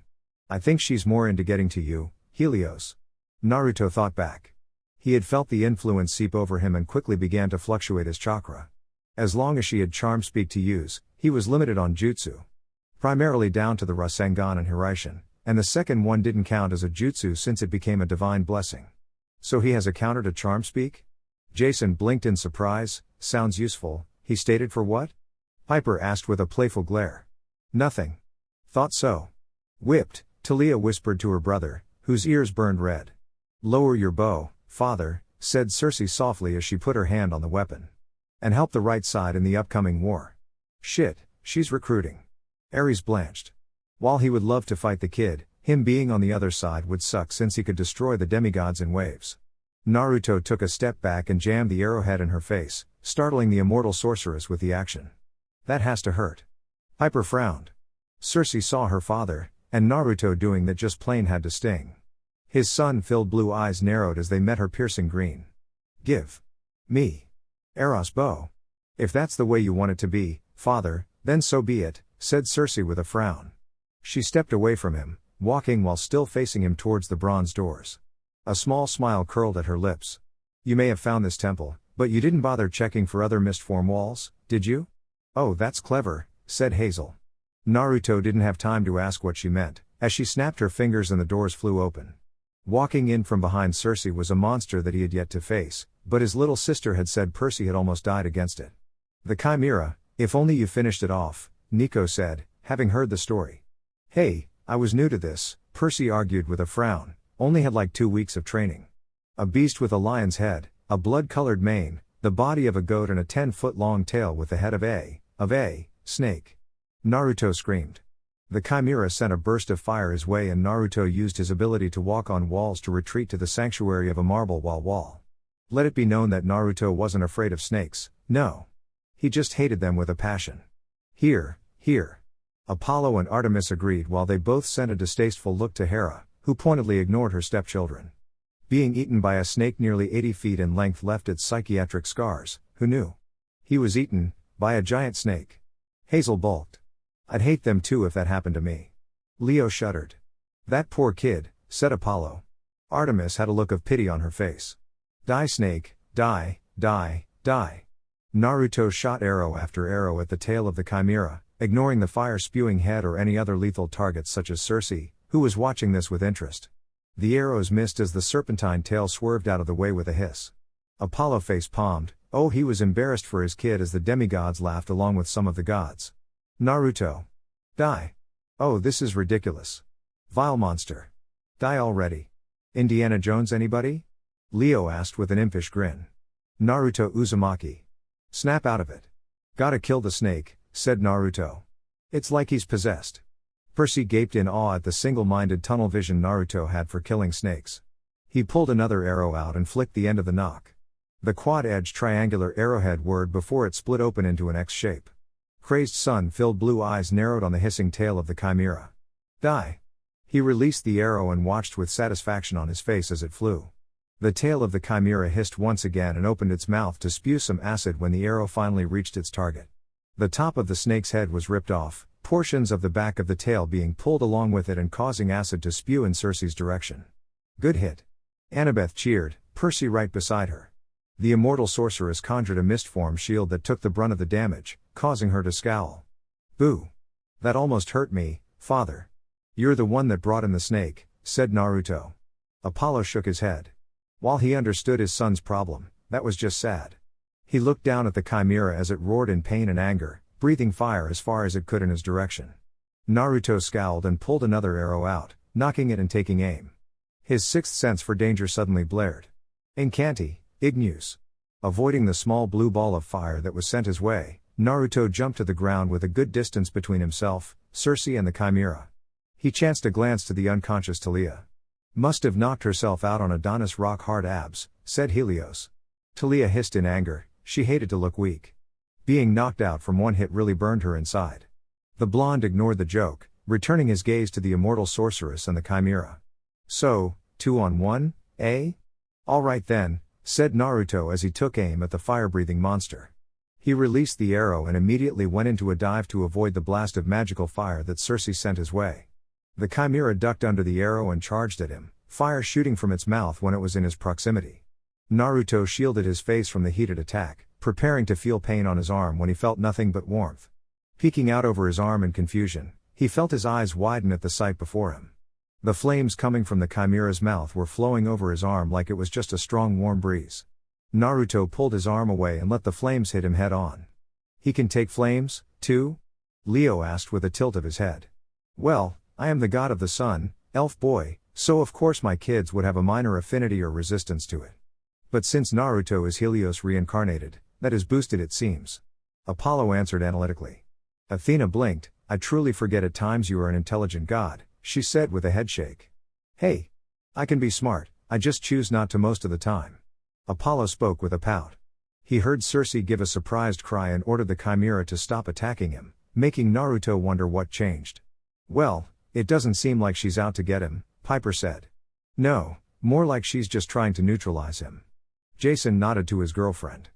I think she's more into getting to you, Helios. Naruto thought back. He had felt the influence seep over him and quickly began to fluctuate his chakra. As long as she had charm speak to use, he was limited on jutsu. Primarily down to the Rasengan and Hiraishin, and the second one didn't count as a jutsu since it became a divine blessing. So he has a counter to charm speak? Jason blinked in surprise. Sounds useful, he stated. For what? Piper asked with a playful glare. Nothing. Thought so. Whipped, Talia whispered to her brother, whose ears burned red. Lower your bow, father, said Cersei softly as she put her hand on the weapon. And help the right side in the upcoming war. Shit, she's recruiting. Ares blanched. While he would love to fight the kid, him being on the other side would suck since he could destroy the demigods in waves. Naruto took a step back and jammed the arrowhead in her face, startling the immortal sorceress with the action. That has to hurt. Piper frowned. Cersei saw her father, and Naruto doing that just plain had to sting. His sun-filled blue eyes narrowed as they met her piercing green. Give me Eros' bow. If that's the way you want it to be, father, then so be it, said Cersei with a frown. She stepped away from him, walking while still facing him towards the bronze doors. A small smile curled at her lips. You may have found this temple, but you didn't bother checking for other mist-form walls, did you? Oh, that's clever, said Hazel. Naruto didn't have time to ask what she meant, as she snapped her fingers and the doors flew open. Walking in from behind Cersei was a monster that he had yet to face, but his little sister had said Percy had almost died against it. The Chimera, if only you finished it off, Nico said, having heard the story. Hey, I was new to this, Percy argued with a frown, only had like 2 weeks of training. A beast with a lion's head, a blood-colored mane, the body of a goat and a 10-foot-long tail with the head of a snake. Naruto screamed. The Chimera sent a burst of fire his way and Naruto used his ability to walk on walls to retreat to the sanctuary of a marble wall. Let it be known that Naruto wasn't afraid of snakes, no. He just hated them with a passion. Here. Apollo and Artemis agreed while they both sent a distasteful look to Hera, who pointedly ignored her stepchildren. Being eaten by a snake nearly 80 feet in length left its psychiatric scars, who knew? He was eaten by a giant snake. Hazel balked. I'd hate them too if that happened to me. Leo shuddered. That poor kid, said Apollo. Artemis had a look of pity on her face. Die snake, die. Naruto shot arrow after arrow at the tail of the Chimera, ignoring the fire-spewing head or any other lethal targets such as Cersei, who was watching this with interest. The arrows missed as the serpentine tail swerved out of the way with a hiss. Apollo face-palmed. Oh, he was embarrassed for his kid as the demigods laughed along with some of the gods. Naruto. Die. Oh, this is ridiculous. Vile monster. Die already. Indiana Jones anybody? Leo asked with an impish grin. Naruto Uzumaki. Snap out of it. Gotta kill the snake, said Naruto. It's like he's possessed. Percy gaped in awe at the single-minded tunnel vision Naruto had for killing snakes. He pulled another arrow out and flicked the end of the nock. The quad-edged triangular arrowhead whirred before it split open into an X shape. Crazed sun-filled blue eyes narrowed on the hissing tail of the Chimera. Die. He released the arrow and watched with satisfaction on his face as it flew. The tail of the Chimera hissed once again and opened its mouth to spew some acid when the arrow finally reached its target. The top of the snake's head was ripped off, portions of the back of the tail being pulled along with it and causing acid to spew in Cersei's direction. Good hit. Annabeth cheered, Percy right beside her. The immortal sorceress conjured a mist-form shield that took the brunt of the damage, causing her to scowl. Boo. That almost hurt me, father. You're the one that brought in the snake, said Naruto. Apollo shook his head. While he understood his son's problem, that was just sad. He looked down at the Chimera as it roared in pain and anger, breathing fire as far as it could in his direction. Naruto scowled and pulled another arrow out, knocking it and taking aim. His sixth sense for danger suddenly blared. Incanti, Ignus. Avoiding the small blue ball of fire that was sent his way, Naruto jumped to the ground with a good distance between himself, Cersei and the Chimera. He chanced a glance to the unconscious Talia. Must have knocked herself out on Adonis' rock-hard abs, said Helios. Talia hissed in anger, she hated to look weak. Being knocked out from one hit really burned her inside. The blonde ignored the joke, returning his gaze to the immortal sorceress and the chimera. So, 2-on-1, eh? Alright then, said Naruto as he took aim at the fire-breathing monster. He released the arrow and immediately went into a dive to avoid the blast of magical fire that Cersei sent his way. The chimera ducked under the arrow and charged at him, fire shooting from its mouth when it was in his proximity. Naruto shielded his face from the heated attack, preparing to feel pain on his arm when he felt nothing but warmth. Peeking out over his arm in confusion, he felt his eyes widen at the sight before him. The flames coming from the chimera's mouth were flowing over his arm like it was just a strong warm breeze. Naruto pulled his arm away and let the flames hit him head on. He can take flames, too? Leo asked with a tilt of his head. Well, I am the god of the sun, elf boy, so of course my kids would have a minor affinity or resistance to it. But since Naruto is Helios reincarnated, that is boosted it seems. Apollo answered analytically. Athena blinked, I truly forget at times you are an intelligent god, she said with a headshake. Hey! I can be smart, I just choose not to most of the time. Apollo spoke with a pout. He heard Cersei give a surprised cry and ordered the chimera to stop attacking him, making Naruto wonder what changed. Well, it doesn't seem like she's out to get him, Piper said. No, more like she's just trying to neutralize him. Jason nodded to his girlfriend.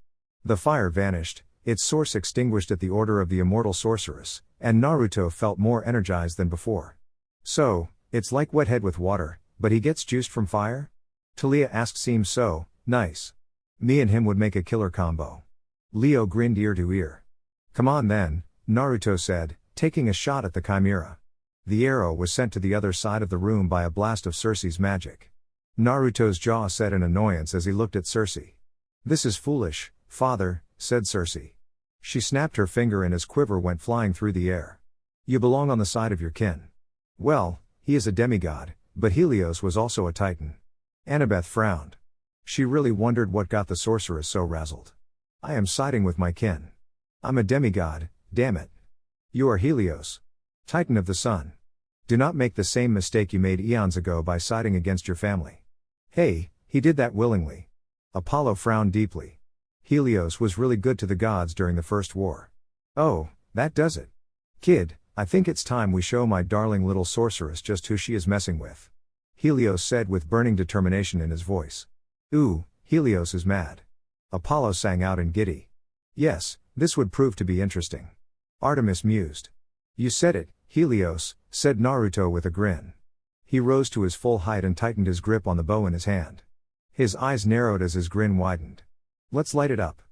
The fire vanished, its source extinguished at the order of the immortal sorceress, and Naruto felt more energized than before. So, it's like wet head with water, but he gets juiced from fire? Talia asked. Seems so, nice. Me and him would make a killer combo. Leo grinned ear to ear. Come on then, Naruto said, taking a shot at the chimera. The arrow was sent to the other side of the room by a blast of Cersei's magic. Naruto's jaw set in annoyance as he looked at Cersei. This is foolish, father, said Cersei. She snapped her finger and his quiver went flying through the air. You belong on the side of your kin. Well, he is a demigod, but Helios was also a titan. Annabeth frowned. She really wondered what got the sorceress so razzled. I am siding with my kin. I'm a demigod, damn it. You are Helios, titan of the sun. Do not make the same mistake you made eons ago by siding against your family. Hey, he did that willingly. Apollo frowned deeply. Helios was really good to the gods during the First War. Oh, that does it. Kid, I think it's time we show my darling little sorceress just who she is messing with. Helios said with burning determination in his voice. Ooh, Helios is mad. Apollo sang out in giddy. Yes, this would prove to be interesting. Artemis mused. You said it, Helios, said Naruto with a grin. He rose to his full height and tightened his grip on the bow in his hand. His eyes narrowed as his grin widened. Let's light it up.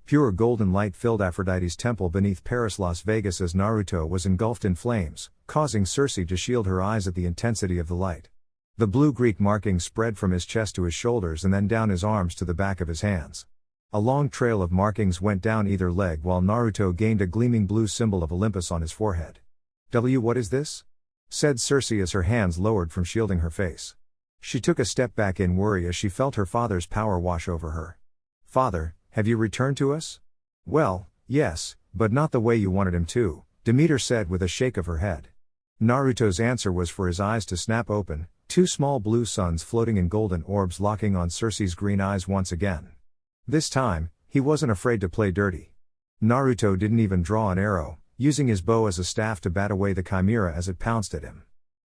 Pure golden light filled Aphrodite's temple beneath Paris, Las Vegas as Naruto was engulfed in flames, causing Cersei to shield her eyes at the intensity of the light. The blue Greek markings spread from his chest to his shoulders and then down his arms to the back of his hands. A long trail of markings went down either leg while Naruto gained a gleaming blue symbol of Olympus on his forehead. What is this? Said Cersei as her hands lowered from shielding her face. She took a step back in worry as she felt her father's power wash over her. Father, have you returned to us? Well, yes, but not the way you wanted him to, Demeter said with a shake of her head. Naruto's answer was for his eyes to snap open, two small blue suns floating in golden orbs locking on Cersei's green eyes once again. This time, he wasn't afraid to play dirty. Naruto didn't even draw an arrow, using his bow as a staff to bat away the chimera as it pounced at him.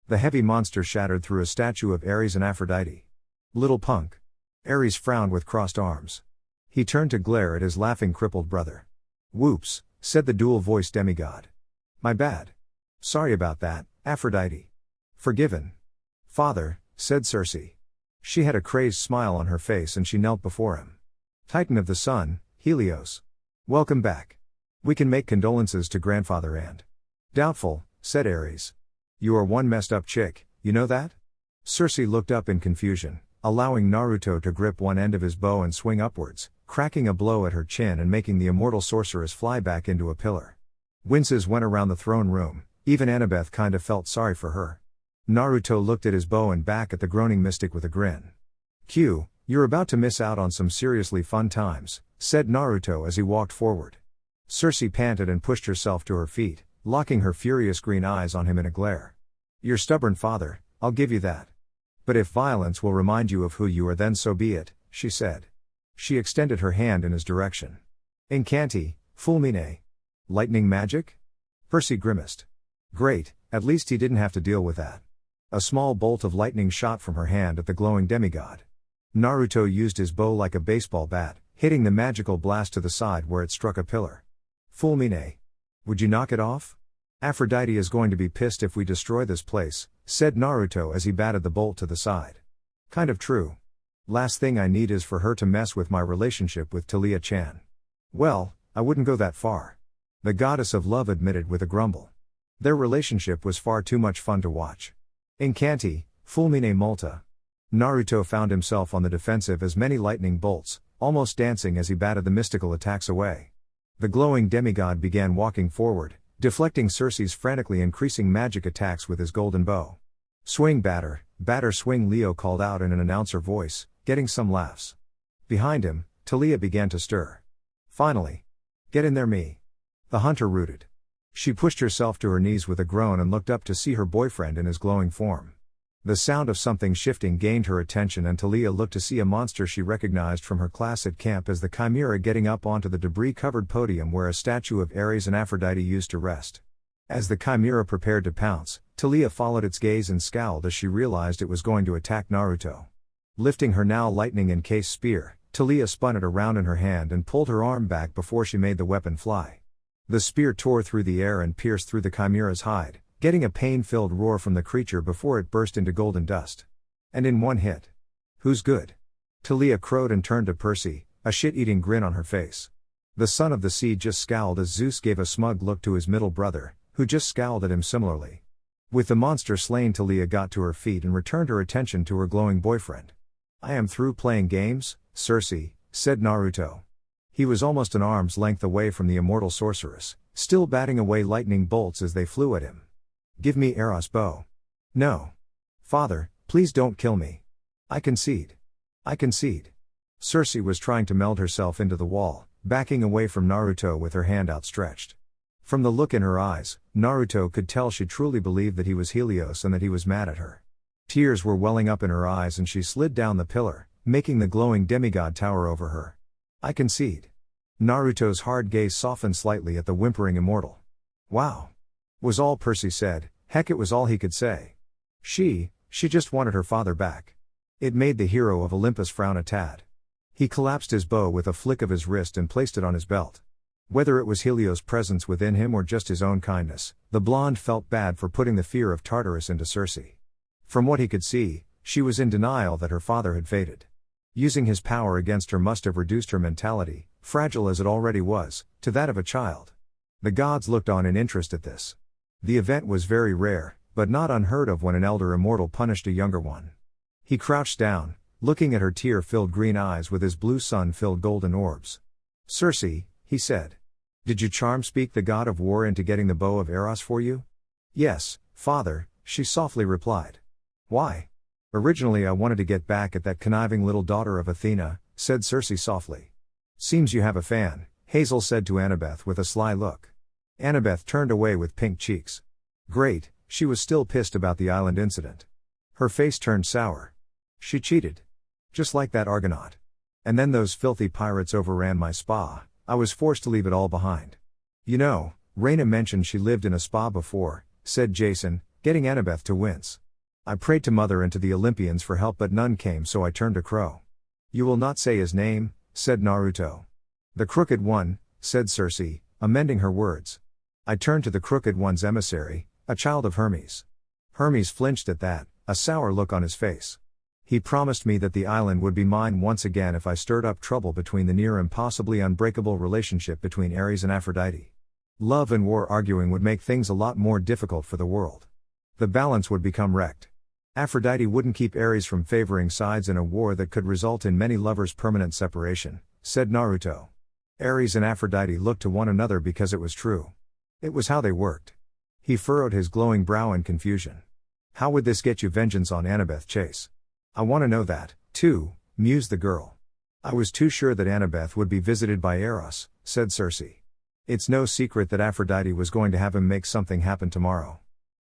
The heavy monster shattered through a statue of Ares and Aphrodite. Little punk. Ares frowned with crossed arms. He turned to glare at his laughing crippled brother. Whoops, said the dual-voiced demigod. My bad. Sorry about that, Aphrodite. Forgiven. Father, said Cersei. She had a crazed smile on her face and she knelt before him. Titan of the sun, Helios. Welcome back. We can make condolences to grandfather and... Doubtful, said Ares. You are one messed up chick, you know that? Cersei looked up in confusion, allowing Naruto to grip one end of his bow and swing upwards, cracking a blow at her chin and making the immortal sorceress fly back into a pillar. Winces went around the throne room, even Annabeth kinda felt sorry for her. Naruto looked at his bow and back at the groaning mystic with a grin. Q, you're about to miss out on some seriously fun times, said Naruto as he walked forward. Cersei panted and pushed herself to her feet, locking her furious green eyes on him in a glare. Your stubborn father, I'll give you that. But if violence will remind you of who you are, then so be it, she said. She extended her hand in his direction. Incanti, fulmine. Lightning magic? Percy grimaced. Great, at least he didn't have to deal with that. A small bolt of lightning shot from her hand at the glowing demigod. Naruto used his bow like a baseball bat, hitting the magical blast to the side where it struck a pillar. Fulmine. Would you knock it off? Aphrodite is going to be pissed if we destroy this place, said Naruto as he batted the bolt to the side. Kind of true. Last thing I need is for her to mess with my relationship with Talia-chan. Well, I wouldn't go that far. The goddess of love admitted with a grumble. Their relationship was far too much fun to watch. Incanti, fulmine multa. Naruto found himself on the defensive as many lightning bolts, almost dancing as he batted the mystical attacks away. The glowing demigod began walking forward, deflecting Circe's frantically increasing magic attacks with his golden bow. Swing batter, batter swing, Leo called out in an announcer voice, getting some laughs. Behind him, Talia began to stir. Finally. Get in there, me. The hunter rooted. She pushed herself to her knees with a groan and looked up to see her boyfriend in his glowing form. The sound of something shifting gained her attention, and Talia looked to see a monster she recognized from her class at camp as the Chimera getting up onto the debris-covered podium where a statue of Ares and Aphrodite used to rest. As the Chimera prepared to pounce, Talia followed its gaze and scowled as she realized it was going to attack Naruto. Lifting her now lightning-encased spear, Talia spun it around in her hand and pulled her arm back before she made the weapon fly. The spear tore through the air and pierced through the Chimera's hide, getting a pain-filled roar from the creature before it burst into golden dust. And in one hit. Who's good? Talia crowed and turned to Percy, a shit-eating grin on her face. The son of the sea just scowled as Zeus gave a smug look to his middle brother, who just scowled at him similarly. With the monster slain, Talia got to her feet and returned her attention to her glowing boyfriend. I am through playing games, Circe, said Naruto. He was almost an arm's length away from the immortal sorceress, still batting away lightning bolts as they flew at him. Give me Eros' bow. No. Father, please don't kill me. I concede. I concede. Circe was trying to meld herself into the wall, backing away from Naruto with her hand outstretched. From the look in her eyes, Naruto could tell she truly believed that he was Helios and that he was mad at her. Tears were welling up in her eyes and she slid down the pillar, making the glowing demigod tower over her. I concede. Naruto's hard gaze softened slightly at the whimpering immortal. Wow. Was all Percy said. Heck, it was all he could say. She just wanted her father back. It made the hero of Olympus frown a tad. He collapsed his bow with a flick of his wrist and placed it on his belt. Whether it was Helios' presence within him or just his own kindness, the blonde felt bad for putting the fear of Tartarus into Circe. From what he could see, she was in denial that her father had faded. Using his power against her must have reduced her mentality, fragile as it already was, to that of a child. The gods looked on in interest at this. The event was very rare, but not unheard of when an elder immortal punished a younger one. He crouched down, looking at her tear-filled green eyes with his blue sun-filled golden orbs. Circe, he said. Did you charm speak the god of war into getting the bow of Eros for you? Yes, father, she softly replied. Why? Originally I wanted to get back at that conniving little daughter of Athena, said Circe softly. Seems you have a fan, Hazel said to Annabeth with a sly look. Annabeth turned away with pink cheeks. Great, she was still pissed about the island incident. Her face turned sour. She cheated. Just like that Argonaut. And then those filthy pirates overran my spa, I was forced to leave it all behind. You know, Raina mentioned she lived in a spa before, said Jason, getting Annabeth to wince. I prayed to Mother and to the Olympians for help but none came, so I turned to Crow. You will not say his name, said Naruto. The Crooked One, said Circe, amending her words. I turned to the Crooked One's emissary, a child of Hermes. Hermes flinched at that, a sour look on his face. He promised me that the island would be mine once again if I stirred up trouble between the near impossibly unbreakable relationship between Ares and Aphrodite. Love and war arguing would make things a lot more difficult for the world. The balance would become wrecked. Aphrodite wouldn't keep Ares from favoring sides in a war that could result in many lovers' permanent separation, said Naruto. Ares and Aphrodite looked to one another because it was true. It was how they worked. He furrowed his glowing brow in confusion. How would this get you vengeance on Annabeth Chase? I want to know that, too, mused the girl. I was too sure that Annabeth would be visited by Eros, said Circe. It's no secret that Aphrodite was going to have him make something happen tomorrow.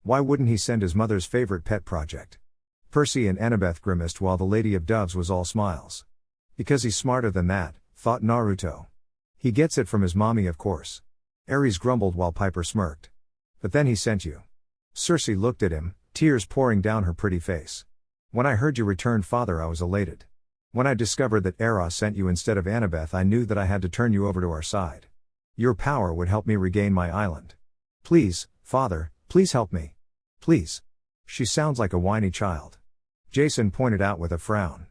Why wouldn't he send his mother's favorite pet project? Percy and Annabeth grimaced while the Lady of Doves was all smiles. Because he's smarter than that, thought Naruto. He gets it from his mommy, of course. Ares grumbled while Piper smirked. But then he sent you. Cersei looked at him, tears pouring down her pretty face. When I heard you returned, father, I was elated. When I discovered that Eros sent you instead of Annabeth, I knew that I had to turn you over to our side. Your power would help me regain my island. Please, father, please help me. Please. She sounds like a whiny child. Jason pointed out with a frown.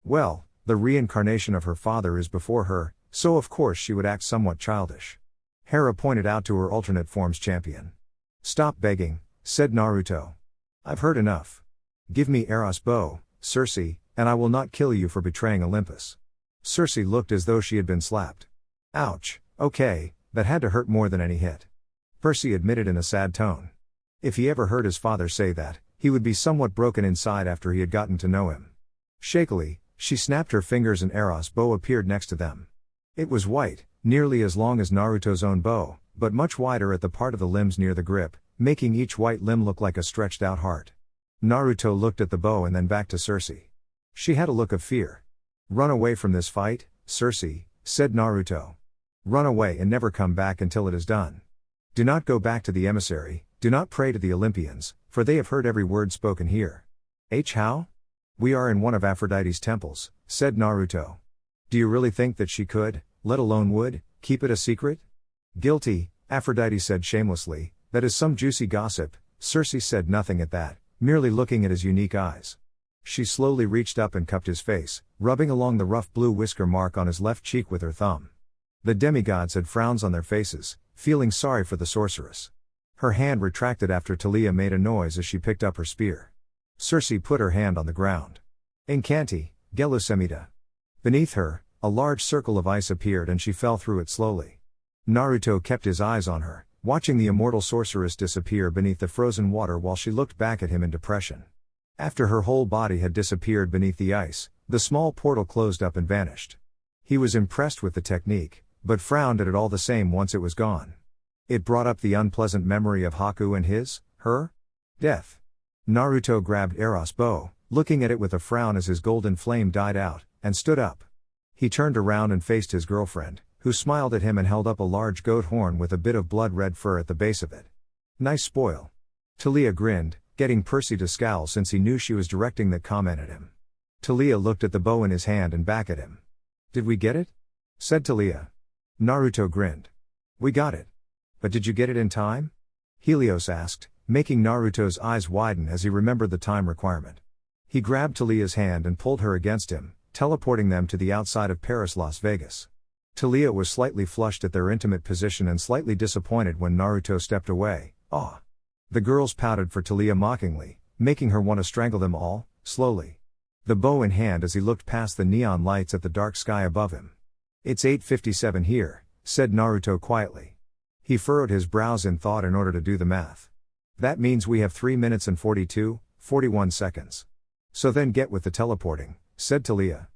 Well, the reincarnation of her father is before her, so of course she would act somewhat childish. Hera pointed out to her alternate forms champion. Stop begging, said Naruto. I've heard enough. Give me Eros' bow, Cersei, and I will not kill you for betraying Olympus. Cersei looked as though she had been slapped. Ouch, okay, that had to hurt more than any hit. Percy admitted in a sad tone. If he ever heard his father say that, he would be somewhat broken inside after he had gotten to know him. Shakily, she snapped her fingers and Eros' bow appeared next to them. It was white, nearly as long as Naruto's own bow, but much wider at the part of the limbs near the grip, making each white limb look like a stretched out heart. Naruto looked at the bow and then back to Cersei. She had a look of fear. Run away from this fight, Cersei, said Naruto. Run away and never come back until it is done. Do not go back to the emissary, do not pray to the Olympians, for they have heard every word spoken here. How? We are in one of Aphrodite's temples, said Naruto. Do you really think that she could, let alone would, keep it a secret? Guilty, Aphrodite said shamelessly, that is some juicy gossip. Cersei said nothing at that, merely looking at his unique eyes. She slowly reached up and cupped his face, rubbing along the rough blue whisker mark on his left cheek with her thumb. The demigods had frowns on their faces, feeling sorry for the sorceress. Her hand retracted after Talia made a noise as she picked up her spear. Cersei put her hand on the ground. Incanti, Gelusemida. Beneath her, a large circle of ice appeared and she fell through it slowly. Naruto kept his eyes on her, watching the immortal sorceress disappear beneath the frozen water while she looked back at him in depression. After her whole body had disappeared beneath the ice, the small portal closed up and vanished. He was impressed with the technique, but frowned at it all the same once it was gone. It brought up the unpleasant memory of Haku and her death. Naruto grabbed Eros' bow, looking at it with a frown as his golden flame died out, and stood up. He turned around and faced his girlfriend, who smiled at him and held up a large goat horn with a bit of blood-red fur at the base of it. Nice spoil. Talia grinned, getting Percy to scowl since he knew she was directing that comment at him. Talia looked at the bow in his hand and back at him. Did we get it? Said Talia. Naruto grinned. We got it. But did you get it in time? Helios asked, making Naruto's eyes widen as he remembered the time requirement. He grabbed Talia's hand and pulled her against him, teleporting them to the outside of Paris, Las Vegas. Talia was slightly flushed at their intimate position and slightly disappointed when Naruto stepped away. Aw. The girls pouted for Talia mockingly, making her want to strangle them all, slowly. The bow in hand as he looked past the neon lights at the dark sky above him. It's 8:57 here, said Naruto quietly. He furrowed his brows in thought in order to do the math. That means we have 3 minutes and 41 seconds. So then get with the teleporting, said Talia.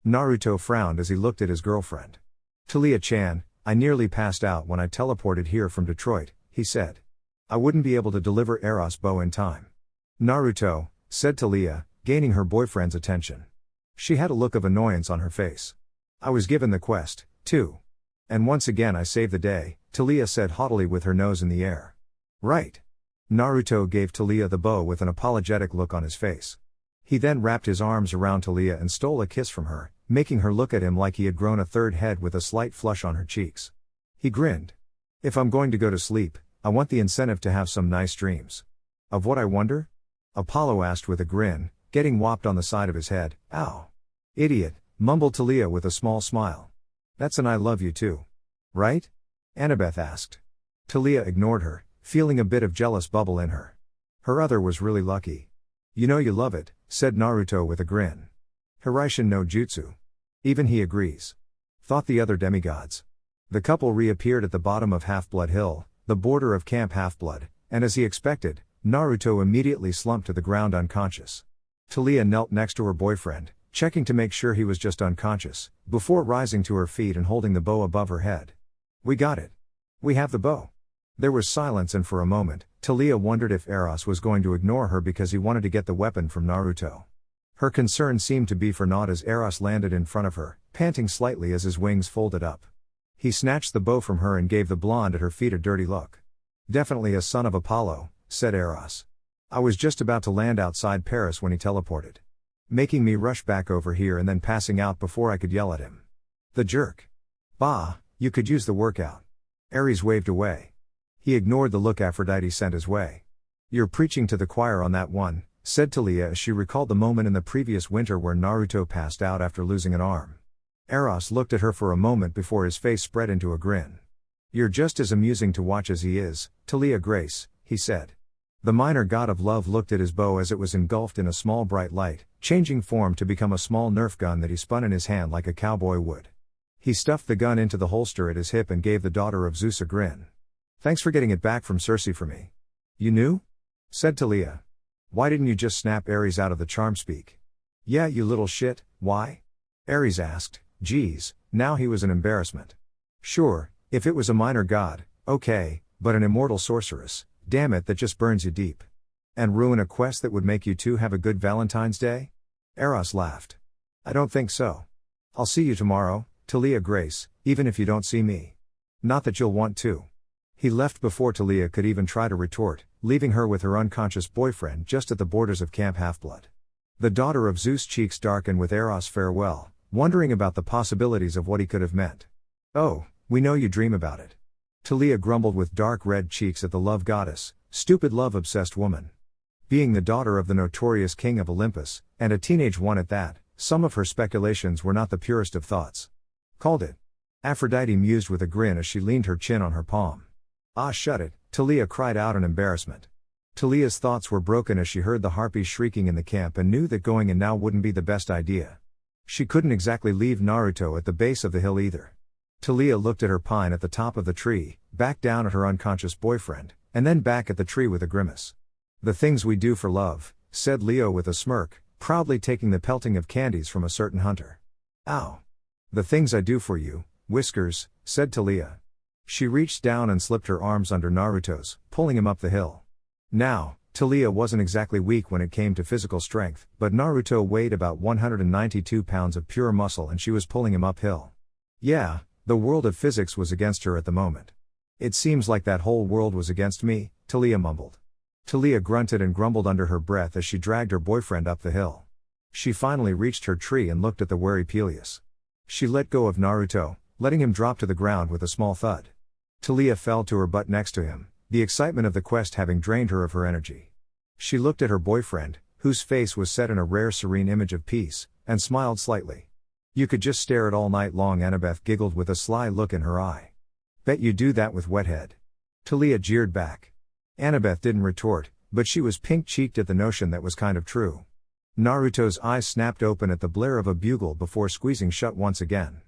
Naruto frowned as he looked at his girlfriend. Talia-chan, I nearly passed out when I teleported here from Detroit, he said. I wouldn't be able to deliver Eros' bow in time. Naruto, said Talia, gaining her boyfriend's attention. She had a look of annoyance on her face. I was given the quest, too. And once again I saved the day, Talia said haughtily with her nose in the air. Right. Naruto gave Talia the bow with an apologetic look on his face. He then wrapped his arms around Talia and stole a kiss from her, making her look at him like he had grown a third head with a slight flush on her cheeks. He grinned. If I'm going to go to sleep, I want the incentive to have some nice dreams. Of what I wonder? Apollo asked with a grin, getting whopped on the side of his head. Ow. Idiot, mumbled Talia with a small smile. That's an I love you too. Right? Annabeth asked. Talia ignored her, feeling a bit of jealous bubble in her. Her other was really lucky. You know you love it, said Naruto with a grin. Hiraishin no jutsu. Even he agrees. Thought the other demigods. The couple reappeared at the bottom of Half-Blood Hill, the border of Camp Half-Blood, and as he expected, Naruto immediately slumped to the ground unconscious. Talia knelt next to her boyfriend, checking to make sure he was just unconscious, before rising to her feet and holding the bow above her head. We got it. We have the bow. There was silence and for a moment, Talia wondered if Eros was going to ignore her because he wanted to get the weapon from Naruto. Her concern seemed to be for naught as Eros landed in front of her, panting slightly as his wings folded up. He snatched the bow from her and gave the blonde at her feet a dirty look. "Definitely a son of Apollo," said Eros. "I was just about to land outside Paris when he teleported. Making me rush back over here and then passing out before I could yell at him. The jerk. Bah, you could use the workout." Ares waved away. He ignored the look Aphrodite sent his way. "You're preaching to the choir on that one," said Talia as she recalled the moment in the previous winter where Naruto passed out after losing an arm. Eros looked at her for a moment before his face spread into a grin. "You're just as amusing to watch as he is, Talia Grace," he said. The minor god of love looked at his bow as it was engulfed in a small bright light, changing form to become a small Nerf gun that he spun in his hand like a cowboy would. He stuffed the gun into the holster at his hip and gave the daughter of Zeus a grin. "Thanks for getting it back from Circe for me." "You knew?" said Talia. "Why didn't you just snap Ares out of the charm speak?" "Yeah, you little shit, why?" Ares asked. Geez, now he was an embarrassment. "Sure, if it was a minor god, okay, but an immortal sorceress, damn it, that just burns you deep. And ruin a quest that would make you two have a good Valentine's Day?" Eros laughed. "I don't think so. I'll see you tomorrow, Talia Grace, even if you don't see me. Not that you'll want to." He left before Talia could even try to retort, leaving her with her unconscious boyfriend just at the borders of Camp Half-Blood. The daughter of Zeus' cheeks darkened with Eros' farewell, wondering about the possibilities of what he could have meant. "Oh, we know you dream about it." Talia grumbled with dark red cheeks at the love goddess, stupid love-obsessed woman. Being the daughter of the notorious king of Olympus, and a teenage one at that, some of her speculations were not the purest of thoughts. "Called it." Aphrodite mused with a grin as she leaned her chin on her palm. "Ah, shut it," Talia cried out in embarrassment. Talia's thoughts were broken as she heard the harpies shrieking in the camp and knew that going in now wouldn't be the best idea. She couldn't exactly leave Naruto at the base of the hill either. Talia looked at her pine at the top of the tree, back down at her unconscious boyfriend, and then back at the tree with a grimace. "The things we do for love," said Leo with a smirk, proudly taking the pelting of candies from a certain hunter. "Ow. The things I do for you, Whiskers," said Talia. She reached down and slipped her arms under Naruto's, pulling him up the hill. Now, Talia wasn't exactly weak when it came to physical strength, but Naruto weighed about 192 pounds of pure muscle and she was pulling him uphill. Yeah, the world of physics was against her at the moment. "It seems like that whole world was against me," Talia mumbled. Talia grunted and grumbled under her breath as she dragged her boyfriend up the hill. She finally reached her tree and looked at the wary Peleus. She let go of Naruto, letting him drop to the ground with a small thud. Talia fell to her butt next to him, the excitement of the quest having drained her of her energy. She looked at her boyfriend, whose face was set in a rare serene image of peace, and smiled slightly. "You could just stare at all night long," Annabeth giggled with a sly look in her eye. "Bet you do that with Wethead." Talia jeered back. Annabeth didn't retort, but she was pink-cheeked at the notion that was kind of true. Naruto's eyes snapped open at the blare of a bugle before squeezing shut once again.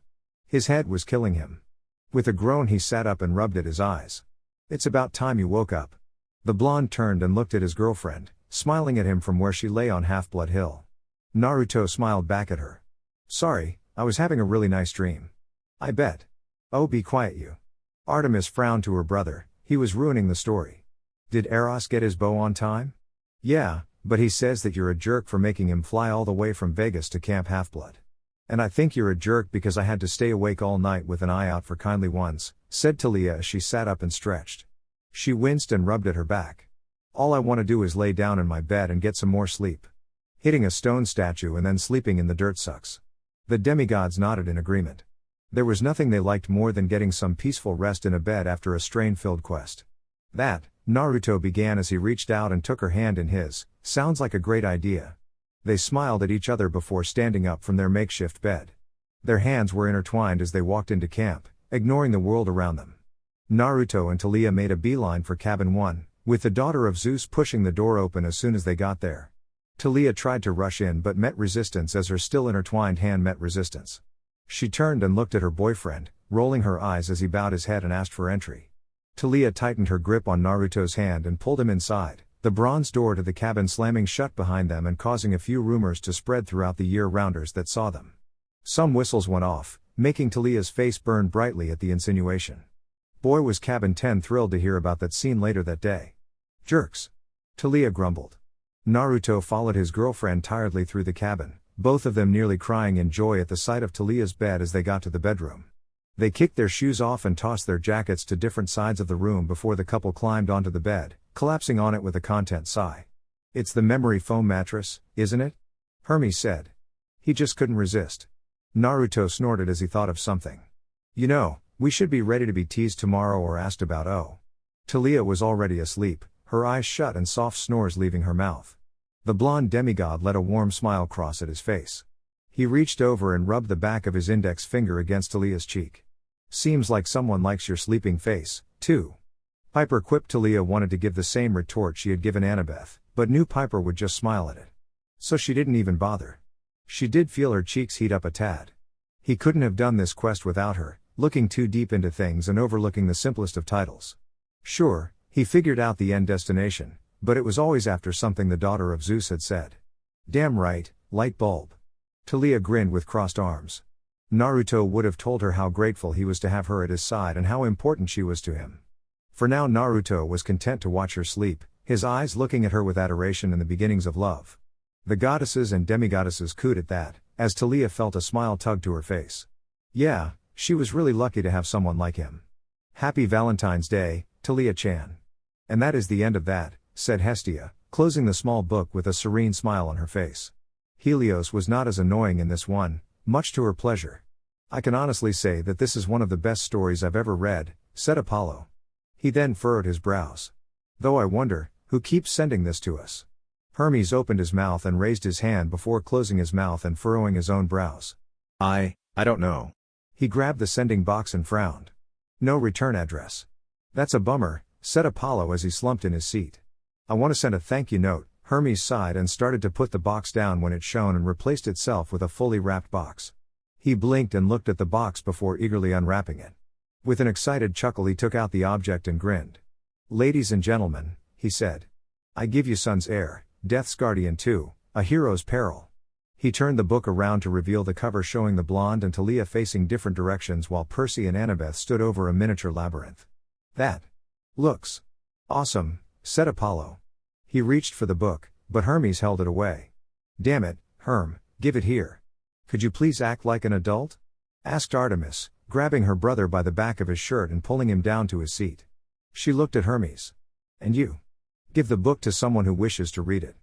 His head was killing him. With a groan he sat up and rubbed at his eyes. "It's about time you woke up." The blonde turned and looked at his girlfriend, smiling at him from where she lay on Half-Blood Hill. Naruto smiled back at her. "Sorry, I was having a really nice dream." "I bet." "Oh, be quiet you." Artemis frowned to her brother, he was ruining the story. "Did Eros get his bow on time?" "Yeah, but he says that you're a jerk for making him fly all the way from Vegas to Camp Half-Blood. And I think you're a jerk because I had to stay awake all night with an eye out for kindly ones," said Talia as she sat up and stretched. She winced and rubbed at her back. "All I want to do is lay down in my bed and get some more sleep. Hitting a stone statue and then sleeping in the dirt sucks." The demigods nodded in agreement. There was nothing they liked more than getting some peaceful rest in a bed after a strain-filled quest. "That," Naruto began as he reached out and took her hand in his, "sounds like a great idea." They smiled at each other before standing up from their makeshift bed. Their hands were intertwined as they walked into camp, ignoring the world around them. Naruto and Talia made a beeline for cabin 1, with the daughter of Zeus pushing the door open as soon as they got there. Talia tried to rush in but met resistance as her still intertwined hand met resistance. She turned and looked at her boyfriend, rolling her eyes as he bowed his head and asked for entry. Talia tightened her grip on Naruto's hand and pulled him inside, the bronze door to the cabin slamming shut behind them and causing a few rumors to spread throughout the year-rounders that saw them. Some whistles went off, making Talia's face burn brightly at the insinuation. Boy was Cabin 10 thrilled to hear about that scene later that day. Jerks. Talia grumbled. Naruto followed his girlfriend tiredly through the cabin, both of them nearly crying in joy at the sight of Talia's bed as they got to the bedroom. They kicked their shoes off and tossed their jackets to different sides of the room before the couple climbed onto the bed, collapsing on it with a content sigh. "It's the memory foam mattress, isn't it?" Hermes said. He just couldn't resist. Naruto snorted as he thought of something. "You know, we should be ready to be teased tomorrow or asked about oh." Talia was already asleep, her eyes shut and soft snores leaving her mouth. The blonde demigod let a warm smile cross at his face. He reached over and rubbed the back of his index finger against Talia's cheek. "Seems like someone likes your sleeping face, too." Piper quipped. Talia wanted to give the same retort she had given Annabeth, but knew Piper would just smile at it. So she didn't even bother. She did feel her cheeks heat up a tad. He couldn't have done this quest without her, looking too deep into things and overlooking the simplest of titles. Sure, he figured out the end destination, but it was always after something the daughter of Zeus had said. Damn right, light bulb. Talia grinned with crossed arms. Naruto would have told her how grateful he was to have her at his side and how important she was to him. For now Naruto was content to watch her sleep, his eyes looking at her with adoration and the beginnings of love. The goddesses and demigoddesses cooed at that, as Talia felt a smile tug to her face. Yeah, she was really lucky to have someone like him. Happy Valentine's Day, Talia-chan. And that is the end of that, said Hestia, closing the small book with a serene smile on her face. Helios was not as annoying in this one, much to her pleasure. I can honestly say that this is one of the best stories I've ever read, said Apollo. He then furrowed his brows. Though I wonder, who keeps sending this to us? Hermes opened his mouth and raised his hand before closing his mouth and furrowing his own brows. I don't know. He grabbed the sending box and frowned. No return address. That's a bummer, said Apollo as he slumped in his seat. I want to send a thank you note. Hermes sighed and started to put the box down when it shone and replaced itself with a fully wrapped box. He blinked and looked at the box before eagerly unwrapping it. With an excited chuckle he took out the object and grinned. Ladies and gentlemen, he said. I give you Son's Heir, Death's Guardian 2, A Hero's Peril. He turned the book around to reveal the cover showing the blonde and Talia facing different directions while Percy and Annabeth stood over a miniature labyrinth. That looks awesome, said Apollo. He reached for the book, but Hermes held it away. Damn it, Herm, give it here. Could you please act like an adult? Asked Artemis, grabbing her brother by the back of his shirt and pulling him down to his seat. She looked at Hermes. And you? Give the book to someone who wishes to read it.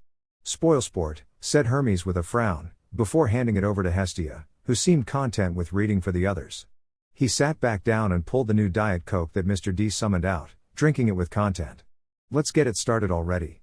Spoilsport, said Hermes with a frown, before handing it over to Hestia, who seemed content with reading for the others. He sat back down and pulled the new Diet Coke that Mr. D summoned out, drinking it with content. Let's get it started already.